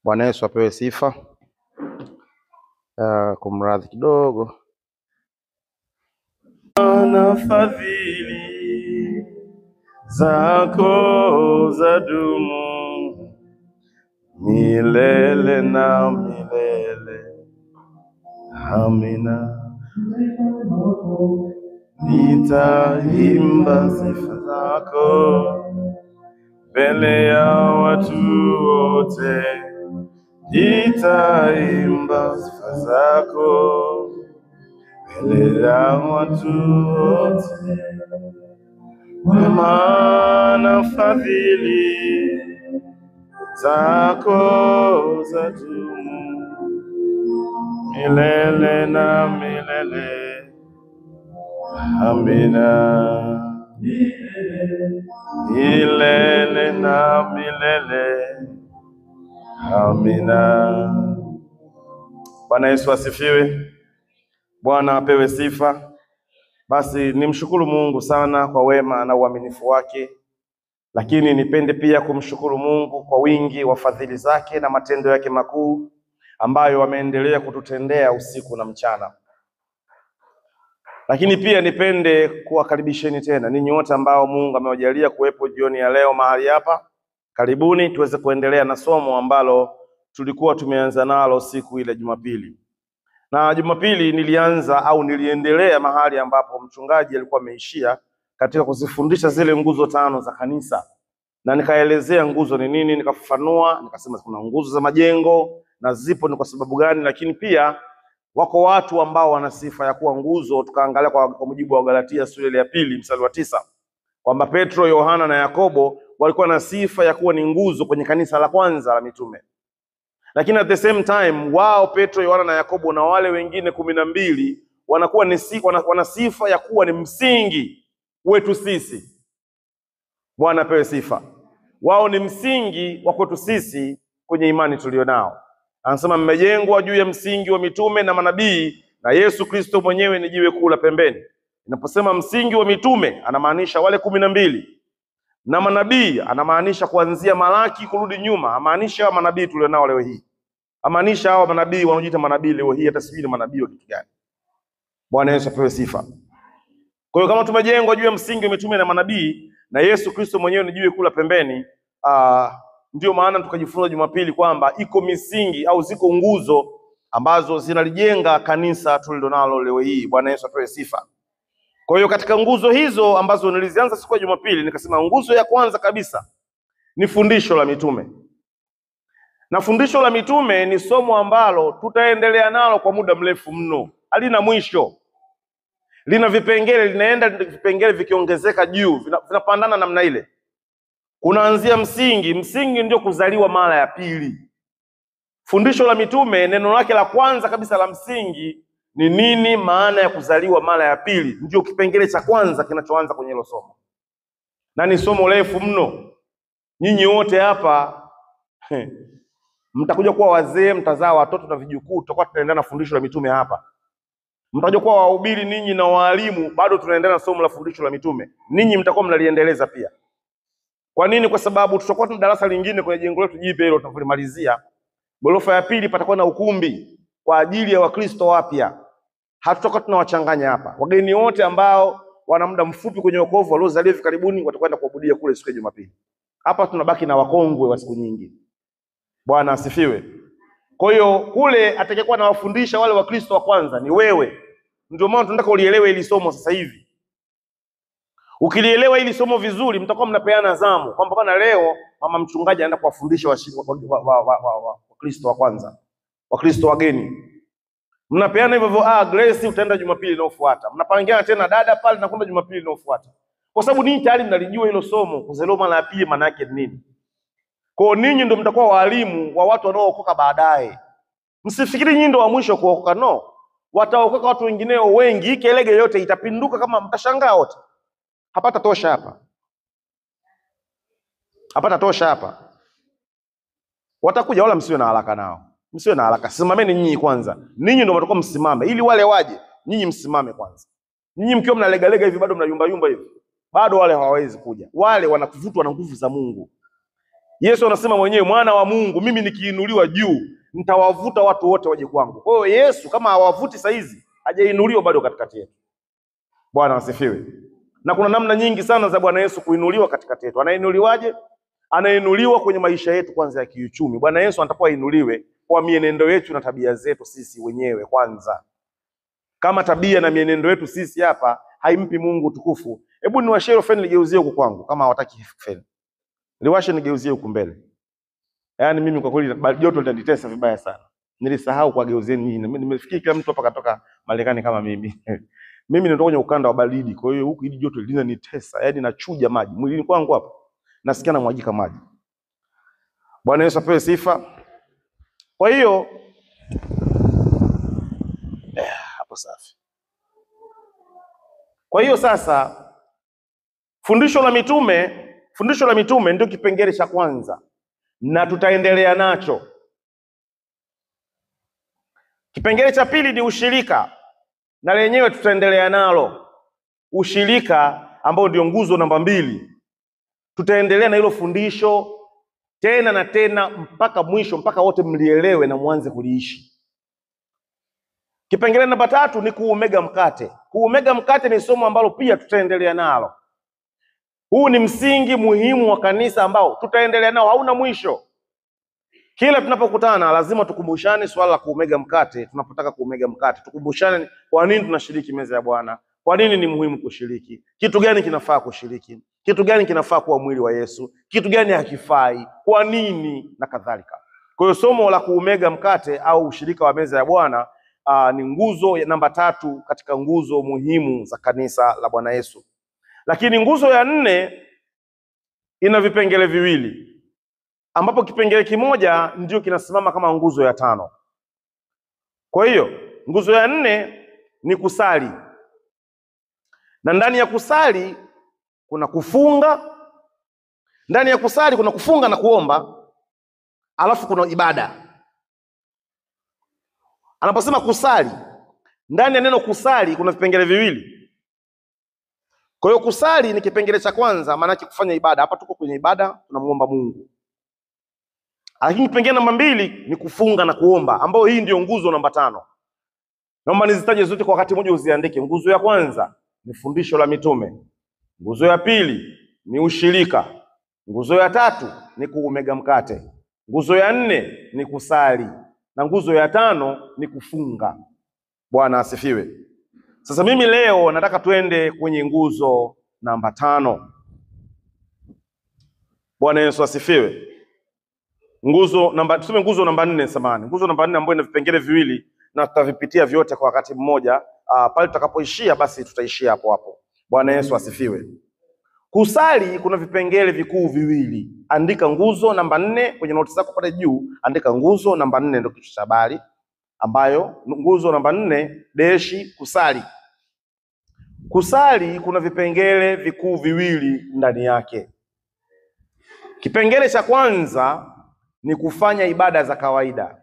Bwana Yesu apewe sifa. Kumradhi kidogo. Na fadhili zako zadumu milele na milele. Amina. Nitaimba sifa zako mbele ya watu wote. Nitaimba sifa zako mbele ya watu wote. Wema na fadhili zako zadumu milele na milele. Amina. Milele na milele. Amina. Bwana Yesu asifiwe. Bwana apewe sifa. Basi nimshukuru Mungu sana kwa wema na uaminifu wake, lakini nipende pia kumshukuru Mungu kwa wingi wa fadhili zake na matendo yake makuu ambayo ameendelea kututendea usiku na mchana. Lakini pia nipende kuwakaribisheni tena ninyi wote ambao Mungu amewajalia kuwepo jioni ya leo mahali hapa. Karibuni tuweze kuendelea na somo ambalo tulikuwa tumeanza nalo siku ile Jumapili. Na Jumapili niliendelea mahali ambapo mchungaji alikuwa ameishia katika kuzifundisha zile nguzo 5 za kanisa. Na nikaelezea nguzo ni nini, nikafafanua, nikasema kuna nguzo za majengo na zipo ni kwa sababu gani, lakini pia wako watu ambao wana sifa ya kuwa nguzo. Tukaangalia kwa mujibu wa Galatia sura ya 2 mstari wa 9 kwamba Petro, Yohana na Yakobo walikuwa na sifa ya kuwa ni nguzo kwenye kanisa la kwanza la mitume. Lakini at the same time wao Petro, Yohana na Yakobo na wale wengine 12 wanakuwa wana sifa ya kuwa ni msingi wetu sisi. Bwana apewe sifa. Wao ni msingi wa kwetu sisi kwenye imani tulionao. Anasema mmejengwa juu ya msingi wa mitume na manabii, na Yesu Kristo mwenyewe ni jiwe kuu la pembeni. Inaposema msingi wa mitume anamaanisha wale 12, na manabii anamaanisha kuanzia Malaki kurudi nyuma. Amaanisha manabii tulionao leo hii. Amaanisha hao manabii wanaojiita manabii leo hii, hata sijui ni manabii wa kitu gani. Bwana Yesu apewe sifa. Kwa hiyo kama tumejengwa juu ya msingi wa mitume na manabii, na Yesu Kristo mwenyewe ni jiwe kuu la pembeni, ndio maana tukajifunza Jumapili kwamba iko misingi au ziko nguzo ambazo zinalijenga kanisa tulilonalo leo hii. Bwana Yesu apewe sifa. Kwa hiyo katika nguzo hizo ambazo nilizianza siku ya Jumapili, nikasema nguzo ya kwanza kabisa ni fundisho la mitume. Na fundisho la mitume ni somo ambalo tutaendelea nalo kwa muda mrefu mno. Halina mwisho. Lina vipengele, linaenda vipengele vikiongezeka juu, vinapandana namna ile. Kunaanzia msingi. Msingi ndio kuzaliwa mara ya pili. Fundisho la mitume neno lake la kwanza kabisa la msingi ni nini maana ya kuzaliwa mara ya pili. Ndio kipengele cha kwanza kinachoanza kwenye hilo somo. Na ni somo refu mno. Nyinyi wote hapa mtakuja kuwa wazee, mtazaa watoto na vijukuu, tutakuwa tunaendelea na fundisho la mitume hapa. Mtakuja kuwa wahubiri ninyi na walimu, bado tunaendelea na somo la fundisho la mitume. Ninyi mtakuwa mnaliendeleza pia. Kwa nini? Kwa sababu tutakuwa tuna darasa lingine kwenye jengo letu jipya hilo tunapolimalizia. Gorofa ya pili patakuwa na ukumbi kwa ajili ya Wakristo wapya. Hatutakuwa tunawachanganya hapa. Wageni wote ambao wana muda mfupi kwenye wokovu waliozaliwa hivi karibuni watakwenda kuabudia kule siku ya Jumapili. Hapa tunabaki na wakongwe wa siku nyingi. Bwana asifiwe. Kwa hiyo kule atakayekuwa na wafundisha wale Wakristo wa kwanza ni wewe. Ndio maana tunataka ulielewe hili somo sasa hivi. Ukilielewa hili somo vizuri, mtakuwa mnapeana zamu kwamba bwana leo mama mchungaji anaenda kuwafundisha Wakristo wa kwanza, Wakristo wageni. Mnapeana hivyo Grace utaenda Jumapili inayofuata. Mnapangiana tena dada pale na kwenda Jumapili inayofuata. Kwa sababu ninyi tayari mnalijua hilo somo, kuzaliwa mara ya pili maana yake nini. Kwa hiyo ninyi ndio mtakuwa walimu wa watu wanaookoka baadaye. Msifikiri nyinyi ndio wa mwisho kuokoka, no. Wataokoka watu wengineo wengi. Hii kelege yote itapinduka kama mtashangaa wote. Hapata tosha hapa. Hapata tosha hapa. Watakuja, wala msiwe na haraka nao. Msiwe na haraka. Simameni nyinyi kwanza. Ninyi ndio mtakuwa msimame ili wale waje. Nyinyi msimame kwanza. Nyinyi mkiwa mnalegalega hivi bado mnayumba hivi, bado wale hawawezi kuja. Wale wanakuvutwa na nguvu za Mungu. Yesu anasema mwenyewe, mwana wa Mungu, mimi nikiinuliwa juu nitawavuta watu wote waje kwangu. Kwa hiyo Yesu kama hawavuti saizi, hajainuliwa bado katikati yetu. Bwana asifiwe. Na kuna namna nyingi sana za Bwana Yesu kuinuliwa katikati yetu. Anainuliwaje? Anainuliwa kwenye maisha yetu kwanza ya kiuchumi. Bwana Yesu anatakiwa ainuliwe kwa mienendo yetu na tabia zetu sisi wenyewe kwanza. Kama tabia na mienendo yetu sisi hapa haimpi Mungu utukufu, hebu niwashie feni ligeuzie huko kwangu kama hawataki feni. Liwashe nigeuzie huko mbele. Yaani mimi kwa kweli joto litanitesa vibaya sana. Nilisahau kwa geuzeni nyinyi. Nimefikiri kila mtu hapa katoka Marekani kama mimi. Mimi natoka kwenye ukanda wa baridi, kwa hiyo huku hili joto linanitesa. Yaani nachuja maji. Mwilini kwangu hapa nasikia namwagika maji. Bwana Yesu apewe sifa. Kwa hiyo hapo safi. Kwa hiyo sasa fundisho la mitume ndio kipengele cha kwanza na tutaendelea nacho. Kipengele cha pili ni ushirika, na lenyewe tutaendelea nalo. Ushirika ambao ndio nguzo namba 2. Tutaendelea na hilo fundisho tena na tena mpaka mwisho, mpaka wote mlielewe na muanze kuliishi. Kipengele namba 3 ni kuumega mkate. Kuumega mkate ni somo ambalo pia tutaendelea nalo. Huu ni msingi muhimu wa kanisa ambao tutaendelea nao, hauna mwisho. Kila tunapokutana lazima tukumbushane swala la kuumega mkate. Tunapotaka kuumega mkate, tukumbushane kwa nini tunashiriki meza ya Bwana, kwa nini ni muhimu kushiriki, kitu gani kinafaa kushiriki, kitu gani kinafaa kuwa mwili wa Yesu, kitu gani hakifai, kwa nini na kadhalika. Kwa hiyo somo la kuumega mkate au ushirika wa meza ya Bwana ni nguzo namba 3 katika nguzo muhimu za kanisa la Bwana Yesu. Lakini nguzo ya 4 ina vipengele viwili, ambapo kipengele kimoja ndio kinasimama kama nguzo ya 5. Kwa hiyo nguzo ya 4 ni kusali, na ndani ya kusali kuna kufunga. Ndani ya kusali kuna kufunga na kuomba, alafu kuna ibada. Anaposema kusali, ndani ya neno kusali kuna vipengele viwili. Kwa hiyo kusali ni kipengele cha kwanza, maana yake kufanya ibada. Hapa tuko kwenye ibada, tunamuomba Mungu. Lakini kipengele namba 2 ni kufunga na kuomba, ambao hii ndio nguzo namba 5. Naomba nizitaje zote kwa wakati mmoja uziandike. Nguzo ya kwanza ni fundisho la mitume. Nguzo ya pili ni ushirika. Nguzo ya 3 ni kuumega mkate. Nguzo ya 4 ni kusali. Na nguzo ya 5 ni kufunga. Bwana asifiwe. Sasa mimi leo nataka tuende kwenye nguzo namba 5. Bwana Yesu asifiwe. Nguzo namba 4 samani. Nguzo namba 4 ambayo ina vipengele viwili na tutavipitia vyote kwa wakati mmoja. Pale tutakapoishia basi tutaishia hapo hapo. Bwana Yesu asifiwe. Kusali kuna vipengele vikuu viwili. Andika nguzo namba 4 kwenye noti zako pale juu, andika nguzo namba 4 ndio kichwa cha habari, ambayo nguzo namba 4 deshi kusali. Kusali kuna vipengele vikuu viwili ndani yake. Kipengele cha kwanza ni kufanya ibada za kawaida.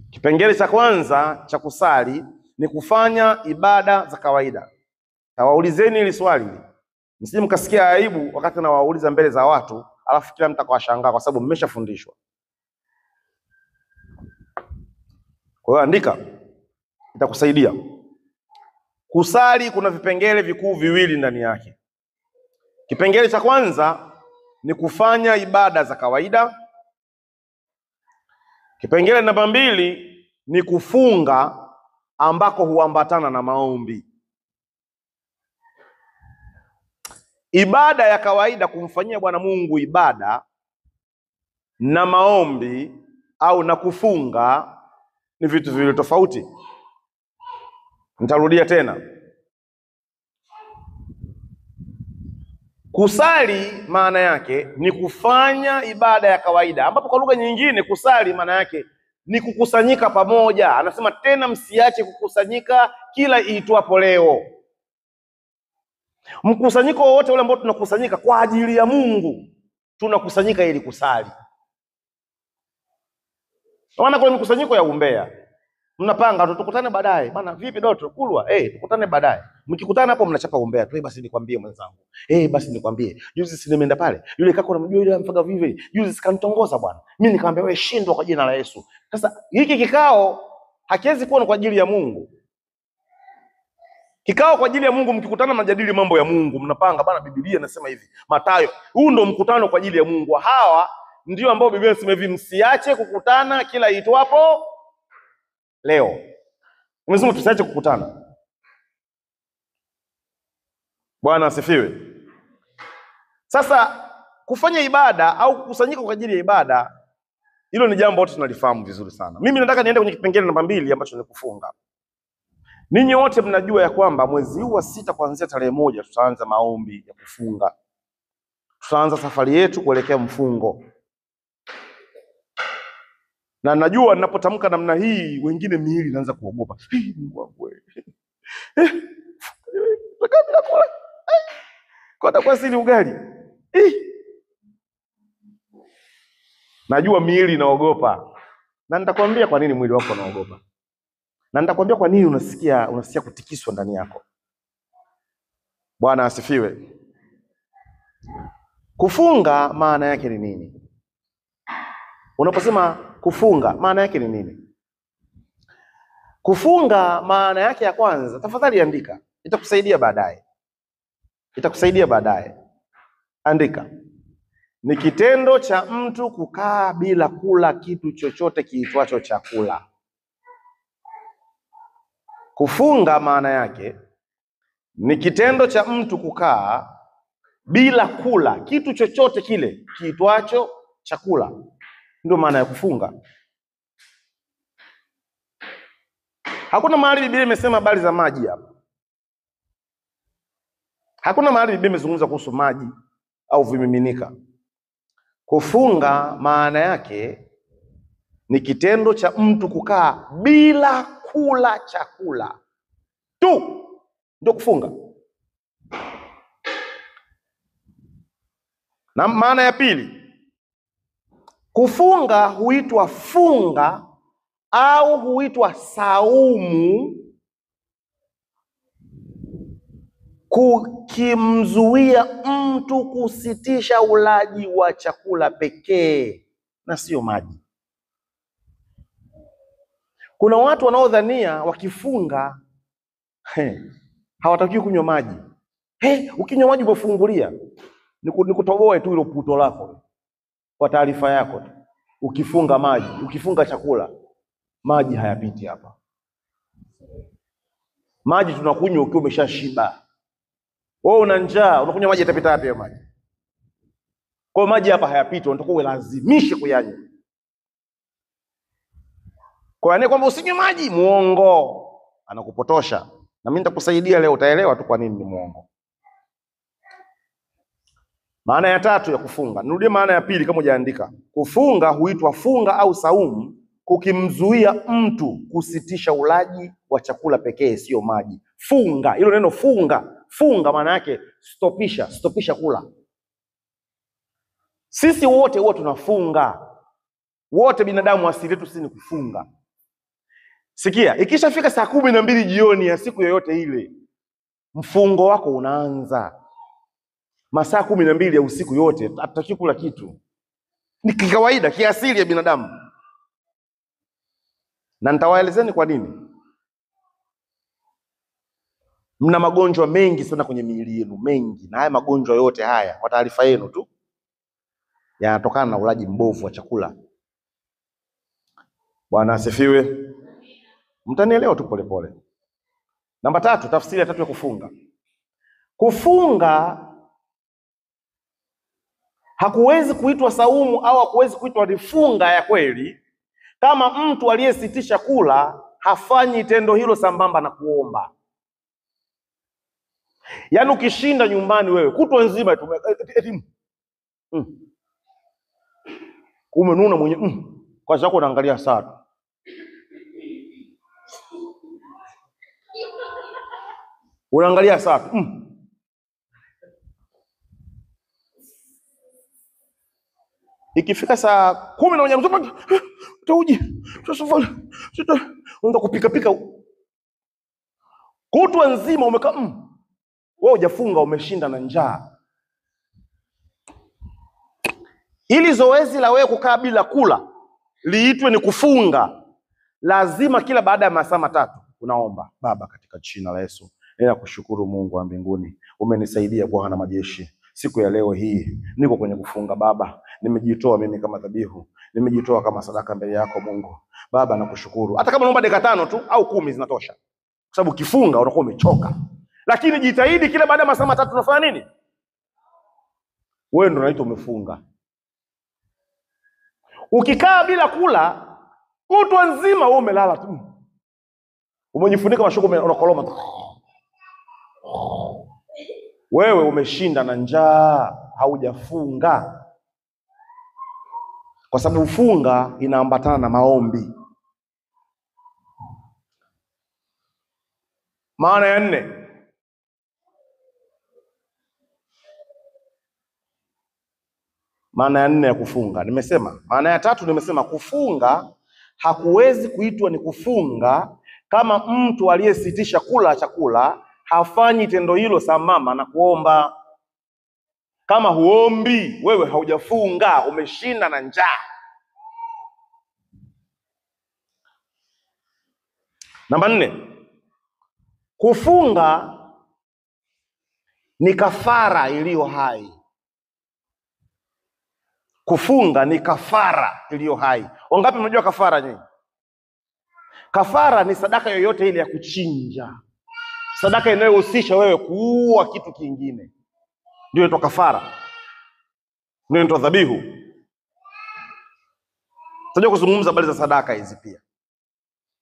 Kipengele cha kwanza cha kusali ni kufanya ibada za kawaida. Nawaulizeni hili swali, msije mkasikia aibu wakati nawauliza mbele za watu, alafu kila mtu akawashangaa, kwa sababu mmeshafundishwa. Kwa hiyo andika, itakusaidia. Kusali kuna vipengele vikuu viwili ndani yake. Kipengele cha kwanza ni kufanya ibada za kawaida. Kipengele namba 2 ni kufunga, ambako huambatana na maombi. Ibada ya kawaida, kumfanyia Bwana Mungu ibada, na maombi au na kufunga ni vitu viwili tofauti. Nitarudia tena. Kusali maana yake ni kufanya ibada ya kawaida, ambapo kwa lugha nyingine kusali maana yake ni kukusanyika pamoja. Anasema tena msiache kukusanyika kila iitwapo leo. Mkusanyiko wowote ule ambao tunakusanyika kwa ajili ya Mungu, tunakusanyika ili kusali. Maana kuna mikusanyiko ya umbea. Mnapanga tukutane baadaye. Bana vipi Doto? Kulwa. Tukutane baadaye. Mkikutana hapo mnachapa umbea tu. Basi nikwambie mwenzangu. Basi nikwambie. Juzi si nimeenda pale. Yule kaka unamjua yule amfaga vivi. Juzi sikanitongoza bwana. Mimi nikamwambia wewe shindwa kwa jina la Yesu. Sasa hiki kikao hakiwezi kuwa kwa ajili ya Mungu. Kikao kwa ajili ya Mungu, mkikutana mnajadili mambo ya Mungu, mnapanga bana Biblia inasema hivi. Mathayo. Huu ndio mkutano kwa ajili ya Mungu. Hawa ndio ambao Biblia inasema hivi, msiache kukutana kila itwapo leo. Umesema tusiache kukutana. Bwana asifiwe. Sasa kufanya ibada au kukusanyika kwa ajili ya ibada, hilo ni jambo wote tunalifahamu vizuri sana. Mimi nataka niende kwenye kipengele namba 2 ambacho ni kufunga. Ninyi wote mnajua ya kwamba mwezi huu wa 6 kuanzia tarehe 1 tutaanza maombi ya kufunga. Tutaanza safari yetu kuelekea mfungo. Na najua ninapotamka namna hii wengine miili inaanza kuogopa. Mungu wangu wewe. Kwa siri ugali. Najua miili inaogopa. Na nitakwambia kwa nini mwili wako unaogopa. Na nitakwambia kwa nini unasikia kutikiswa ndani yako. Bwana asifiwe. Kufunga maana yake ni nini? Unaposema kufunga maana yake ni nini? Kufunga maana yake ya kwanza, tafadhali andika. Itakusaidia baadaye. Andika. Ni kitendo cha mtu kukaa bila kula kitu chochote kiitwacho chakula. Kufunga maana yake ni kitendo cha mtu kukaa bila kula kitu chochote kile kiitwacho chakula. Ndio maana ya kufunga. Hakuna mahali Biblia imesema habari za maji hapa. Hakuna mahali Biblia imezungumza kuhusu maji au vimiminika. Kufunga maana yake ni kitendo cha mtu kukaa bila kula chakula tu, ndio kufunga. Na maana ya pili, kufunga huitwa funga au huitwa saumu kukimzuia mtu kusitisha ulaji wa chakula pekee na sio maji. Kuna watu wanaodhania wakifunga hawatakiwi kunywa maji. Ukinywa maji umefungulia. Nikutoboe tu ile puto lako. Kwa taarifa yako tu. Ukifunga maji, ukifunga chakula, maji hayapiti hapa. Maji tunakunywa ukiwa umeshashiba. Wewe una njaa, unakunywa maji, yatapita wapi hayo maji? Kwa maji hapa hayapiti, unataka ulazimishe kuyanywa. Kwa nini kwamba usinywe maji? Muongo. Anakupotosha. Na mimi nitakusaidia leo, utaelewa tu kwa nini ni muongo. Maana ya tatu ya kufunga. Nirudie maana ya pili kama hujaandika. Kufunga huitwa funga au saumu kukimzuia mtu kusitisha ulaji wa chakula pekee sio maji. Funga, hilo neno funga maana yake stopisha kula. Sisi wote huwa tunafunga. Wote binadamu asili yetu sisi ni kufunga. Sikia, ikishafika saa 12 jioni ya siku yoyote ile, mfungo wako unaanza. Masaa 12 ya usiku yote hatutaki kula kitu. Ni kawaida, kiasili ya binadamu. Na nitawaelezeni kwa nini. Mna magonjwa mengi sana kwenye miili yenu, mengi. Na haya magonjwa yote haya, kwa taarifa yenu tu, yanatokana na ulaji mbovu wa chakula. Bwana asifiwe. Mtanielewa tu polepole. Namba 3, tafsiri ya 3 ya kufunga. Kufunga hakuwezi kuitwa saumu au hakuwezi kuitwa ni funga ya kweli kama mtu aliyesitisha kula hafanyi tendo hilo sambamba na kuomba. Yaani ukishinda nyumbani wewe kutwa nzima umenuna mwenye kwa sababu unaangalia saa. Unaangalia saa. Ikifika saa 11 utauje. Unataka kupika pika kutwa nzima umekaa wewe hujafunga, umeshinda na njaa. Ili zoezi la wewe kukaa bila kula liitwe ni kufunga, lazima kila baada ya masaa 3 unaomba, Baba katika jina la Yesu, ninakushukuru Mungu wa mbinguni, umenisaidia Bwana majeshi. Siku ya leo hii niko kwenye kufunga Baba, nimejitoa mimi kama dhabihu, nimejitoa kama sadaka mbele yako Mungu. Baba nakushukuru. Hata kama unaomba dakika 5 tu au 10 zinatosha. Kwa sababu kifunga unakuwa umechoka. Lakini jitahidi kila baada ya masaa 3 unafanya nini? Wewe ndio unaitwa umefunga. Ukikaa bila kula kutwa nzima wewe umelala tu. Umejifunika mashuka unakoloma. Wewe umeshinda na njaa, haujafunga. Kwa sababu funga inaambatana na maombi. Maana ya 4. Maana ya 4 ya kufunga. Nimesema, maana ya 3 nimesema kufunga hakuwezi kuitwa ni kufunga kama mtu aliyesitisha kula chakula hafanyi tendo hilo sambamba na kuomba. Kama huombi, wewe haujafunga, umeshinda na njaa. Namba 4. Kufunga ni kafara iliyo hai. Kufunga ni kafara iliyo hai. Wangapi mnajua kafara nyinyi? Kafara ni sadaka yoyote ile ya kuchinja. Sadaka inayohusisha wewe kuua kitu kingine. Ndio inaitwa kafara. Ndio inaitwa dhabihu. Tutajua kuzungumza habari za sadaka hizi pia.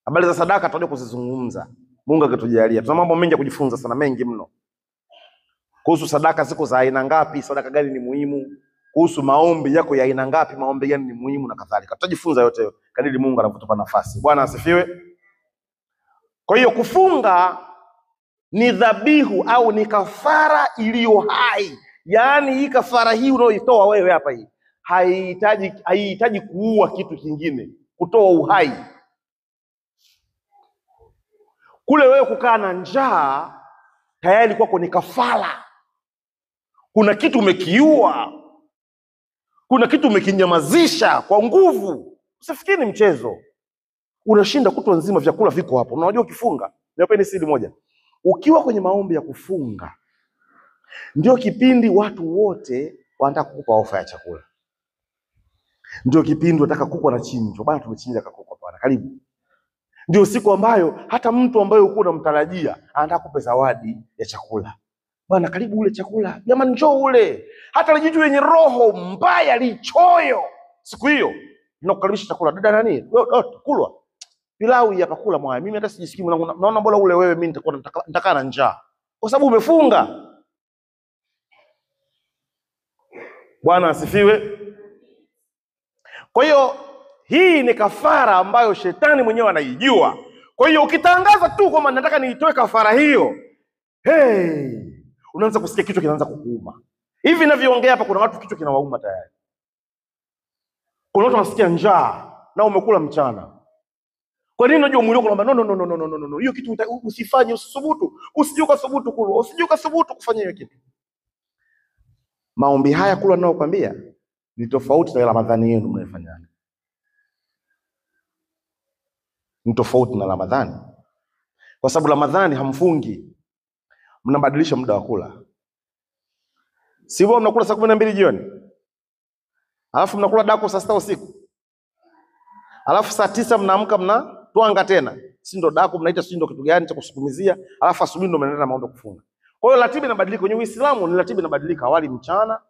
Habari za sadaka tutajua kuzizungumza. Mungu akitujalia. Tuna mambo mengi ya kujifunza sana, mengi mno. Kuhusu sadaka ziko za aina ngapi, sadaka gani ni muhimu, kuhusu maombi yako ya aina ngapi, maombi gani ni muhimu na kadhalika. Tutajifunza yote kadiri Mungu anavyotupa nafasi. Bwana asifiwe. Kwa hiyo kufunga ni dhabihu au ni kafara iliyo hai. Yaani hii kafara hii unaoitoa wewe hapa hii haihitaji kuua kitu kingine, kutoa uhai. Kule wewe kukaa na njaa tayari kwako ni kafara. Kuna kitu umekiua, kuna kitu umekinyamazisha kwa nguvu. Usifikiri mchezo. Unashinda kutwa nzima, vyakula viko hapo. Unajua ukifunga, niwapeni siri moja. Ukiwa kwenye maombi ya kufunga, ndio kipindi watu wote wanataka kukupa ofa ya chakula. Ndio kipindi wanataka kuku anachinjwa. Bwana tumechinja kakuku bwana, karibu. Ndio siku ambayo hata mtu ambaye uko unamtarajia anataka kukupa zawadi ya chakula. Bwana karibu ule chakula. Jamani njoo ule. Hata lijitu yenye roho mbaya lichoyo, siku hiyo ninakukaribisha chakula. Dada nani? Kulwa. Pilau hii akakula mwaya. Mimi hata sijisikii, naona bora ule wewe, mimi nitakaa na njaa. Kwa sababu umefunga. Bwana asifiwe. Kwa hiyo hii ni kafara ambayo shetani mwenyewe anaijua. Kwa hiyo ukitangaza tu kwamba nataka niitoe kafara hiyo, unaanza kusikia kichwa kinaanza kukuuma. Hivi ninavyoongea hapa kuna watu kichwa kinawauma tayari. Kuna watu wanasikia njaa na umekula mchana. Kwa nini unajua mwili wako kwamba no. Hiyo kitu usifanye, usisubutu. Usije ukasubutu kula, usije ukasubutu kufanya hiyo kitu. Maombi haya kula nao kwambia ni tofauti na Ramadhani yenu mnayofanya. Ni tofauti na Ramadhani. Kwa sababu Ramadhani hamfungi. Mnabadilisha muda wa kula. Sivyo mnakula saa 12 jioni. Alafu mnakula dako saa 6 usiku. Alafu saa 9 mnaamka mnatwanga tena. Si ndo dako mnaita, si ndo kitu gani cha kusukumizia. Alafu asubuhi ndo mnaenda maombi kufunga. Kwa hiyo ratiba inabadilika. Kwenye Uislamu ni ratiba inabadilika. Awali mchana,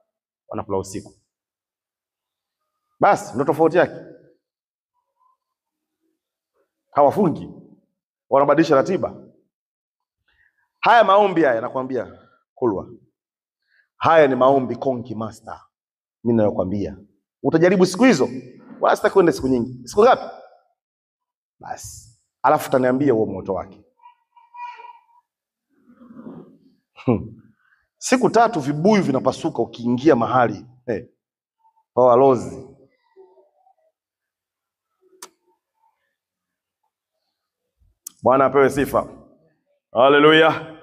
wanakula usiku. Basi ndo tofauti yake. Hawafungi. Wanabadilisha ratiba. Haya maombi haya nakwambia Kulwa. Haya ni maombi konki master. Mimi nayokuambia. Utajaribu siku hizo? Wala sitaki kwenda siku nyingi. Siku ngapi? Basi. Alafu utaniambia huo moto wake. Siku 3 vibuyu vinapasuka ukiingia mahali. Walozi. Bwana apewe sifa. Haleluya.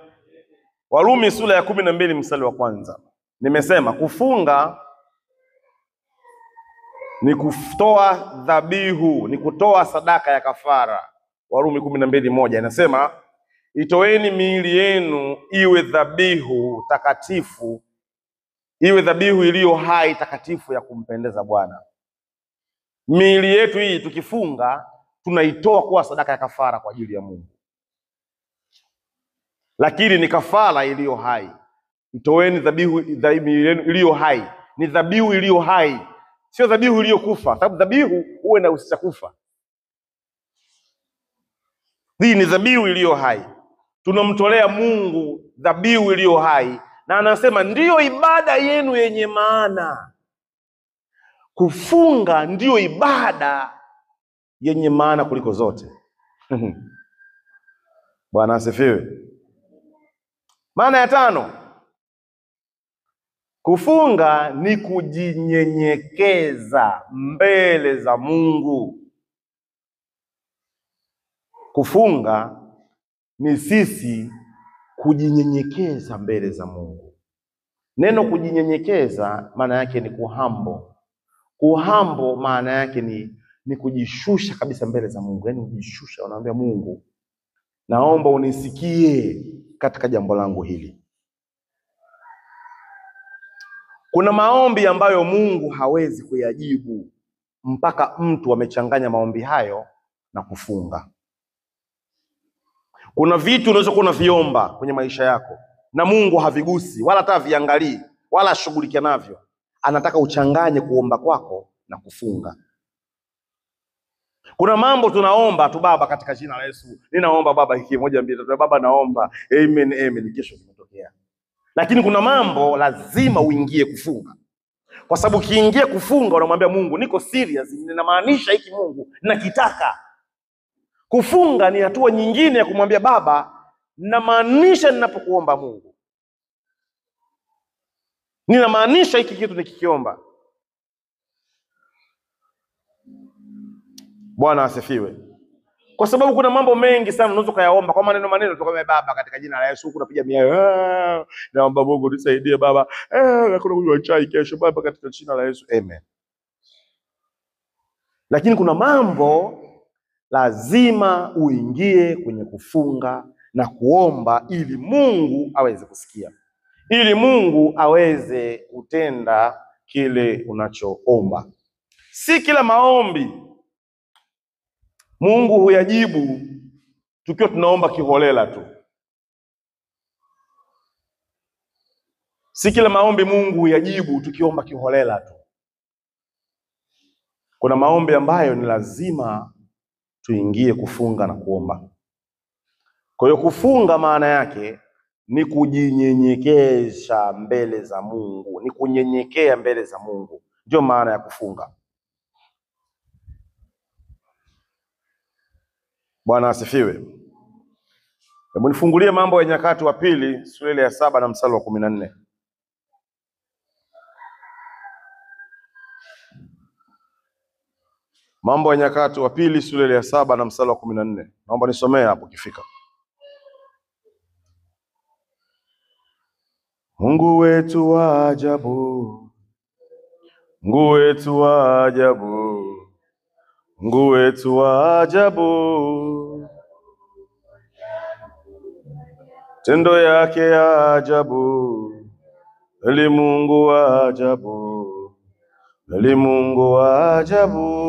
Warumi sura ya 12 mstari wa kwanza. Nimesema kufunga ni kutoa dhabihu, ni kutoa sadaka ya kafara. Warumi 12:1 inasema itoeni miili yenu iwe dhabihu takatifu, iwe dhabihu iliyo hai takatifu ya kumpendeza Bwana. Miili yetu hii tukifunga tunaitoa kuwa sadaka ya kafara kwa ajili ya Mungu, lakini ni kafara iliyo hai. Itoeni dhabihu iliyo hai, ni dhabihu iliyo hai, sio dhabihu iliyokufa, sababu dhabihu huwa inahusisha kufa. Hii ni dhabihu iliyo hai, tunamtolea Mungu dhabihu iliyo hai, na anasema ndiyo ibada yenu yenye maana. Kufunga ndiyo ibada yenye maana kuliko zote. Bwana asifiwe. Maana ya 5, kufunga ni kujinyenyekeza mbele za Mungu. Kufunga ni sisi kujinyenyekeza mbele za Mungu. Neno kujinyenyekeza maana yake ni kuhambo. Kuhambo maana yake ni kujishusha kabisa mbele za Mungu. Yaani kujishusha, unaambia Mungu, naomba unisikie katika jambo langu hili. Kuna maombi ambayo Mungu hawezi kuyajibu mpaka mtu amechanganya maombi hayo na kufunga. Kuna vitu unaweza kuwa unaviomba kwenye maisha yako na Mungu havigusi wala hata viangalii wala shughulikia navyo. Anataka uchanganye kuomba kwako na kufunga. Kuna mambo tunaomba tu, Baba katika jina la Yesu, ninaomba Baba hiki 1 2 3, Baba naomba, amen amen, kesho kimetokea. Lakini kuna mambo lazima uingie kufunga. Kwa sababu ukiingia kufunga unamwambia Mungu, niko serious, ninamaanisha hiki Mungu, ninakitaka. Kufunga ni hatua nyingine ya kumwambia Baba, ninamaanisha ninapokuomba Mungu, ninamaanisha hiki kitu nikikiomba. Bwana asifiwe. Kwa sababu kuna mambo mengi sana unaweza kuyaomba kwa maneno tu, kama Baba katika jina la Yesu, unapiga miayo, naomba Mungu nisaidie Baba, hakuna kunywa chai kesho Baba katika jina la Yesu, amen. Lakini kuna mambo lazima uingie kwenye kufunga na kuomba ili Mungu aweze kusikia, ili Mungu aweze kutenda kile unachoomba. Si kila maombi Mungu huyajibu tukiwa tunaomba kiholela tu. Si kila maombi Mungu huyajibu tukiomba kiholela tu. Kuna maombi ambayo ni lazima tuingie kufunga na kuomba. Kwa hiyo kufunga maana yake ni kujinyenyekesha mbele za Mungu, ni kunyenyekea mbele za Mungu. Ndio maana ya kufunga. Bwana asifiwe. Hebu nifungulie Mambo ya Nyakati wa Pili sura ya 7 na mstari wa 14. Mambo ya Nyakati wa Pili sura ya 7 na mstari wa 14. Naomba nisomee hapo kifika. Mungu wetu wa ajabu, Mungu wetu wa ajabu, Mungu wetu wa ajabu, tendo yake ya ajabu, eli Mungu wa ajabu, eli Mungu wa ajabu.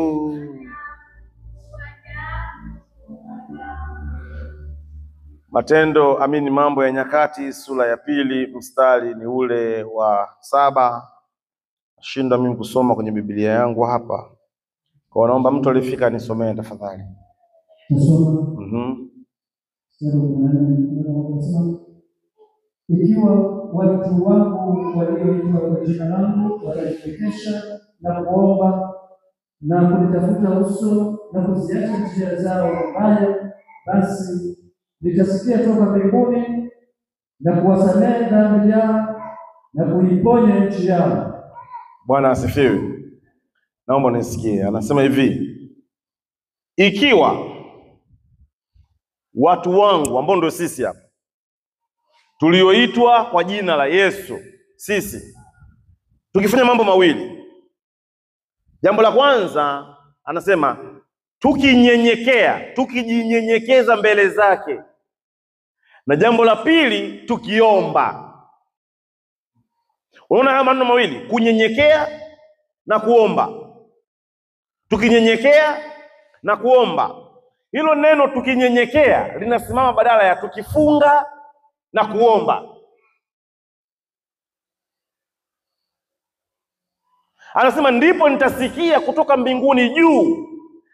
Mambo ya Nyakati sura ya 2 mstari ni ule wa 7. Shinda mimi kusoma kwenye Biblia yangu hapa. Kwa naomba mtu alifika nisomee tafadhali. Ikiwa watu wangu walioitwa kwa jina langu watajinyenyekesha na kuomba na kunitafuta uso na kuziacha njia zao mbaya, basi nitasikia toka mbinguni na kuwasamehe dhambi yao na kuiponya nchi yao. Bwana asifiwe. Naomba nisikie. Anasema hivi, ikiwa watu wangu ambao ndio sisi hapa tulioitwa kwa jina la Yesu, sisi tukifanya mambo mawili. Jambo la kwanza anasema tukinyenyekea, tukijinyenyekeza mbele zake, na jambo la pili tukiomba. Unaona haya maneno mawili, kunyenyekea na kuomba. Tukinyenyekea na kuomba. Hilo neno tukinyenyekea linasimama badala ya tukifunga na kuomba. Anasema ndipo nitasikia kutoka mbinguni juu.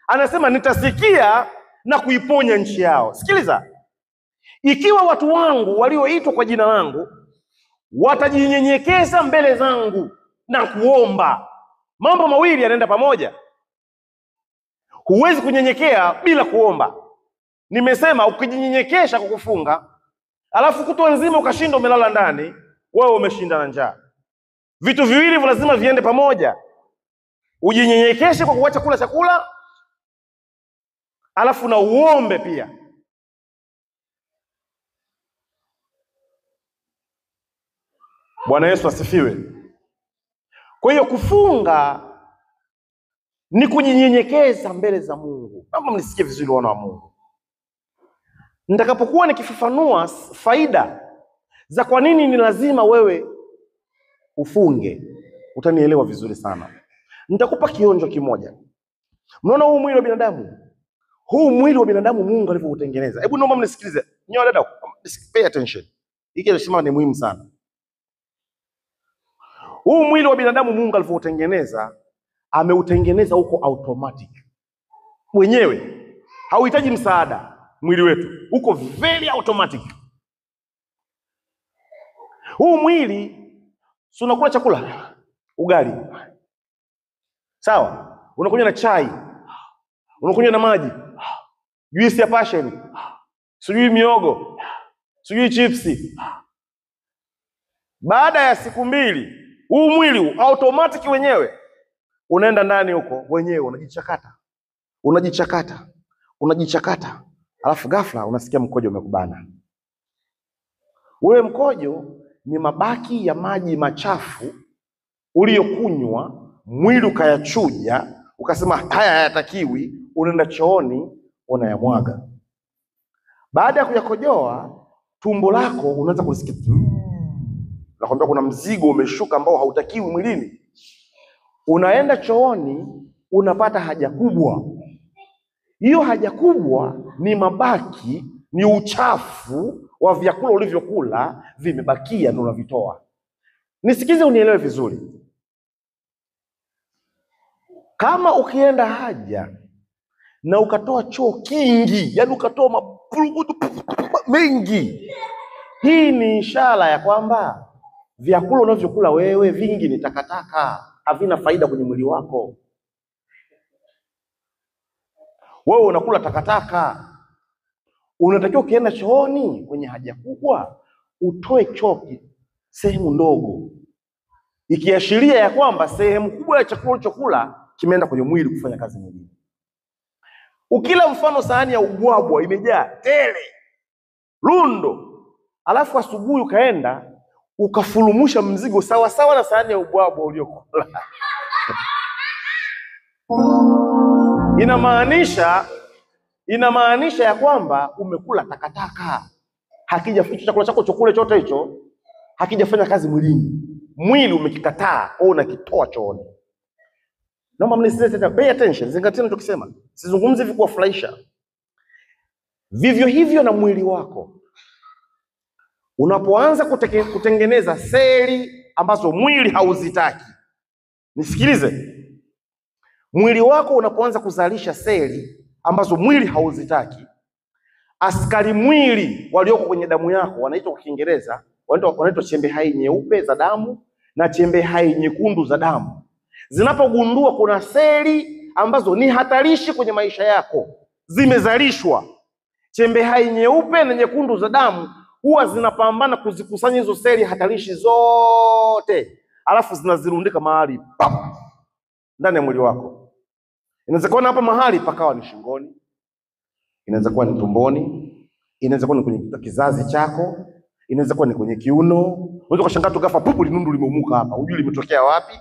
Anasema nitasikia na kuiponya nchi yao. Sikiliza, ikiwa watu wangu walioitwa kwa jina langu watajinyenyekeza mbele zangu na kuomba, mambo mawili yanaenda pamoja. Huwezi kunyenyekea bila kuomba. Nimesema ukijinyenyekesha kwa kufunga, alafu kutwa nzima ukashinda umelala ndani, wewe umeshinda na njaa. Vitu viwili lazima viende pamoja. Ujinyenyekeshe kwa kuacha kula chakula, alafu na uombe pia. Bwana Yesu asifiwe. Kwa hiyo kufunga ni kujinyenyekeza mbele za Mungu. Naomba mnisikie vizuri wana wa Mungu. Nitakapokuwa nikifafanua faida za kwa nini ni lazima wewe ufunge, utanielewa vizuri sana. Nitakupa kionjo kimoja. Mnaona huu mwili wa binadamu? Huu mwili wa binadamu Mungu alivyoutengeneza. Hebu naomba mnisikilize. Nyoa dada, pay attention. Hiki nasema ni muhimu sana. Huu mwili wa binadamu Mungu alivyoutengeneza, ameutengeneza huko automatic. Mwenyewe hauhitaji msaada. Mwili wetu uko very automatic. Huu mwili si unakula chakula, ugali, sawa, unakunywa na chai, unakunywa na maji, juisi ya passion, sijui miogo, sijui chipsi. Baada ya siku mbili huu mwili automatic wenyewe unaenda ndani huko wenyewe, unajichakata, alafu ghafla unasikia mkojo umekubana. Ule mkojo ni mabaki ya maji machafu uliyokunywa, mwili ukayachuja, ukasema haya hayatakiwi, unaenda chooni unayamwaga. Baada ya kuyakojoa, tumbo lako unaanza kusikia nakwambia kuna mzigo umeshuka ambao hautakiwi mwilini. Unaenda chooni, unapata haja kubwa. Hiyo haja kubwa ni mabaki, ni uchafu wa vyakula ulivyokula vimebakia, ndio unavitoa. Nisikize unielewe vizuri. Kama ukienda haja na ukatoa choo kingi, yani ukatoa mapurugudu mengi, hii ni ishara ya kwamba vyakula unavyokula wewe vingi ni takataka, havina faida kwenye mwili wako. Wewe unakula takataka. Unatakiwa ukienda chooni kwenye haja kubwa utoe choo sehemu ndogo, ikiashiria ya kwamba sehemu kubwa ya chakula ulichokula kimeenda kwenye mwili kufanya kazi nyingine. Ukila mfano sahani ya ubwabwa imejaa tele lundo, alafu asubuhi ukaenda ukafurumusha mzigo sawa sawa na sahani ya ubwabwa uliokula inamaanisha ya kwamba umekula takataka. Hakijafanya chakula chako chokule chote hicho, hakijafanya kazi mwilini. Mwili umekikataa, au unakitoa chooni. Naomba mnisikilize, pay attention, zingatia ninachokisema. Sizungumzi hivi kuwafurahisha. Vivyo hivyo na mwili wako. Unapoanza kutengeneza seli ambazo mwili hauzitaki. Nisikilize. Mwili wako unapoanza kuzalisha seli ambazo mwili hauzitaki, askari mwili walioko kwenye damu yako wanaitwa kwa Kiingereza, wanaitwa chembe hai nyeupe za damu na chembe hai nyekundu za damu. Zinapogundua kuna seli ambazo ni hatarishi kwenye maisha yako, zimezalishwa, chembe hai nyeupe na nyekundu za damu huwa zinapambana kuzikusanya hizo seli hatarishi zote, alafu zinazirundika mahali ndani ya mwili wako. Inaweza kuwa hapa mahali pakawa ni shingoni, inaweza kuwa ni tumboni, inaweza kuwa ni kwenye kizazi chako, inaweza kuwa ni kwenye kiuno. Unaweza kushangaa tu ghafla pupu linundu limeumuka hapa, hujui limetokea wapi.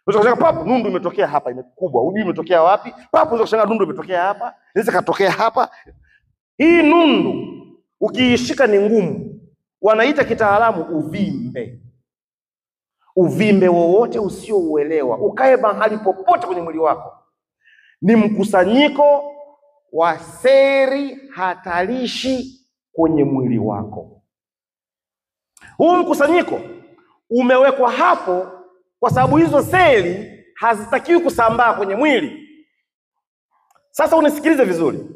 Unaweza kushangaa papu nundu imetokea hapa imekubwa, hujui imetokea wapi. Papu unaweza kushangaa nundu imetokea hapa, inaweza katokea hapa. Hii nundu ukiishika ni ngumu, wanaita kitaalamu uvimbe. Uvimbe wowote usiouelewa ukae mahali popote kwenye mwili wako, ni mkusanyiko wa seli hatarishi kwenye mwili wako. Huu mkusanyiko umewekwa hapo kwa sababu hizo seli hazitakiwi kusambaa kwenye mwili. Sasa unisikilize vizuri.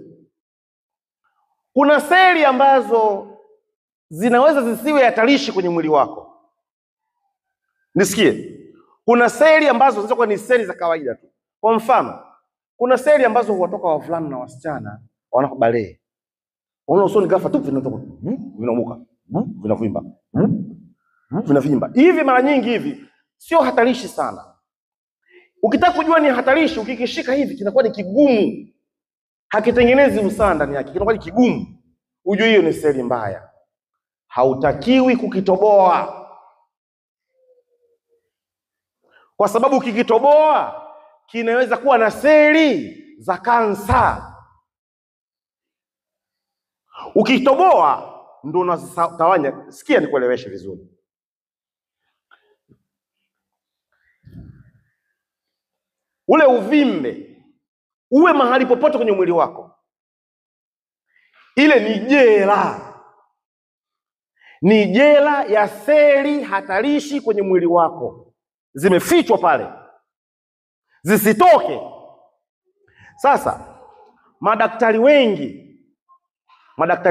Kuna seli ambazo zinaweza zisiwe hatarishi kwenye mwili wako. Nisikie. Kuna seli ambazo zinaweza kuwa ni seli za kawaida tu. Kwa mfano, kuna seli ambazo huwatoka wavulana na wasichana wanapobalee. Unaona usoni ghafla tu vinatoka, vinaumuka, vinavimba, vinavimba. Hivi mara nyingi hivi sio hatarishi sana. Ukitaka kujua ni hatarishi, ukikishika hivi kinakuwa ni kigumu. Hakitengenezi usaha ndani yake, kinakuwa ni kigumu. Ujue hiyo ni seli mbaya. Hautakiwi kukitoboa. Kwa sababu ukikitoboa kinaweza kuwa na seli za kansa. Ukitoboa ndio unatawanya. Sikia nikueleweshe vizuri. Ule uvimbe uwe mahali popote kwenye mwili wako, ile ni jela. Ni jela ya seli hatarishi kwenye mwili wako, zimefichwa pale zisitoke. Sasa madaktari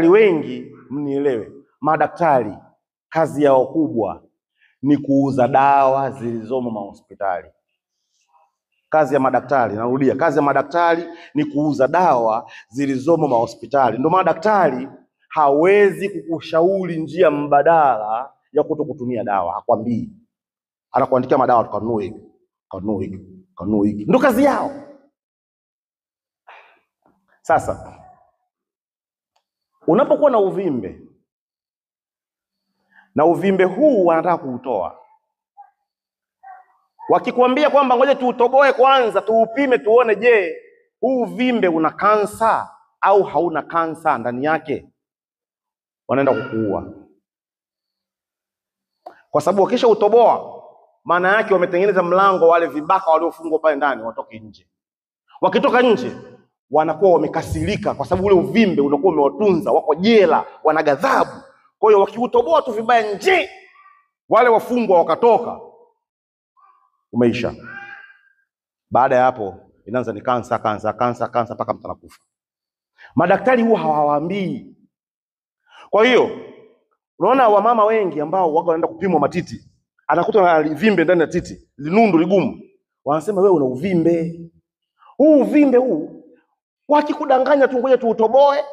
wengi mnielewe, madaktari kazi yao kubwa ni kuuza dawa zilizomo mahospitali. Kazi ya madaktari, narudia, kazi ya madaktari ni kuuza dawa zilizomo mahospitali. Ndio madaktari hawezi kukushauri njia mbadala ya kutokutumia dawa, hakwambii. Anakuandikia madawa tukanunue hiki, kanunue hiki. Ndio kazi yao. Sasa unapokuwa na uvimbe, na uvimbe huu wanataka kuutoa, wakikwambia kwamba ngoja tuutoboe kwanza, tuupime tuone, je, huu uvimbe una kansa au hauna kansa ndani yake, wanaenda kukuua. Kwa sababu wakisha utoboa, maana yake wametengeneza mlango wale vibaka waliofungwa pale ndani watoke nje. Wakitoka nje wanakuwa wamekasirika kwa sababu ule uvimbe unakuwa umewatunza, wako jela, wana ghadhabu. Kwa hiyo wakiutoboa tu vibaya nje, wale wafungwa wakatoka, umeisha. Baada ya hapo inaanza ni kansa mpaka mtu anakufa. Madaktari huwa hawawaambii. Kwa hiyo unaona wamama wengi ambao wako wanaenda kupimwa matiti, anakuta na vimbe ndani ya titi, linundu ligumu. Wanasema wewe una uvimbe. Huu uvimbe huu wakikudanganya tu, ngoja tuutoboe,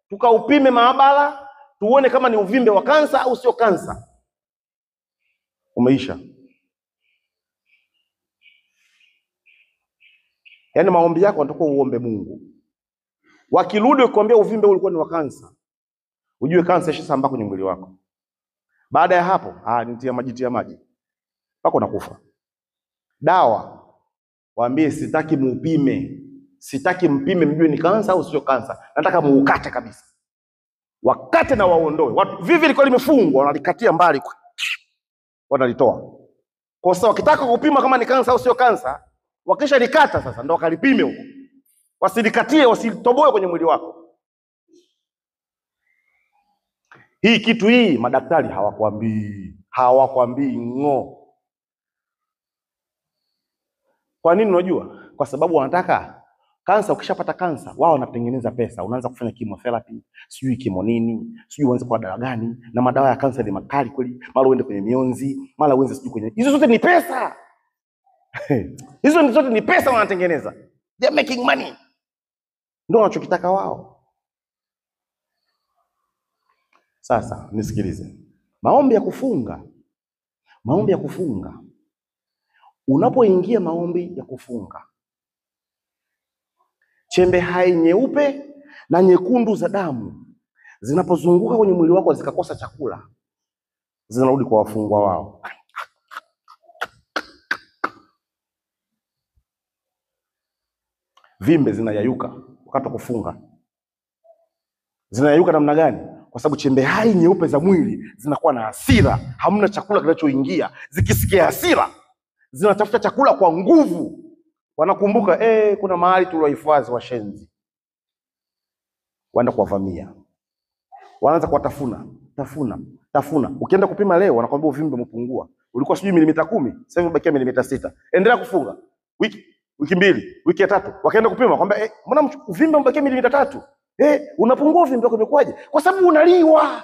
tukaupime maabara, tuone kama ni uvimbe wa kansa au sio kansa, umeisha. Yaani maombi yako unatakiwa uombe Mungu. Wakirudi kukuambia uvimbe ulikuwa ni wa kansa, ujue kansa ishasambaa kwenye mwili wako. Baada ya hapo, nitia maji mpaka unakufa. Dawa waambie sitaki muupime, sitaki mpime mjue ni kansa au sio kansa, nataka muukate kabisa. Wakate na waondoe. Watu vivi liko limefungwa wanalikatia mbali, wanalitoa. Kwa sababu wakitaka kupima kama ni kansa au sio kansa, wakisha likata sasa ndio wakalipime huko. Wasilikatie, wasilitoboe kwenye mwili wako. Hii kitu hii madaktari hawakwambii ngo. Kwa nini unajua? Kwa sababu wanataka kansa, ukishapata kansa wao wanatengeneza pesa. Unaanza kufanya chemotherapy, sijui kimo nini, sijui uanze kwa dawa gani, na madawa ya kansa ni makali kweli. Mara uende kwenye mionzi, mara uanze sijui kwenye. Hizo zote ni pesa. Hizo zote ni pesa wanatengeneza. They are making money. Ndio wanachokitaka wao. Sasa nisikilize. Maombi ya kufunga. Unapoingia maombi ya kufunga, chembe hai nyeupe na nyekundu za damu zinapozunguka kwenye mwili wako zikakosa chakula, zinarudi kwa wafungwa wao. Vimbe zinayayuka wakati wa kufunga. Zinayayuka namna gani? Kwa sababu chembe hai nyeupe za mwili zinakuwa na hasira, hamna chakula kinachoingia. Zikisikia hasira, zinatafuta chakula kwa nguvu. Wanakumbuka kuna mahali tuliwahifadhi washenzi. Waenda kuwavamia. Wanaanza kuwatafuna, tafuna. Ukienda kupima leo wanakuambia uvimbe umepungua. Ulikuwa sijui milimita 10, sasa hivi umebakia milimita 6. Endelea kufunga. Wiki 2, wiki ya 3. Wakaenda kupima kwamba mbona uvimbe umebakia milimita 3? Unapungua, uvimbe wako umekwaje? Kwa sababu unaliwa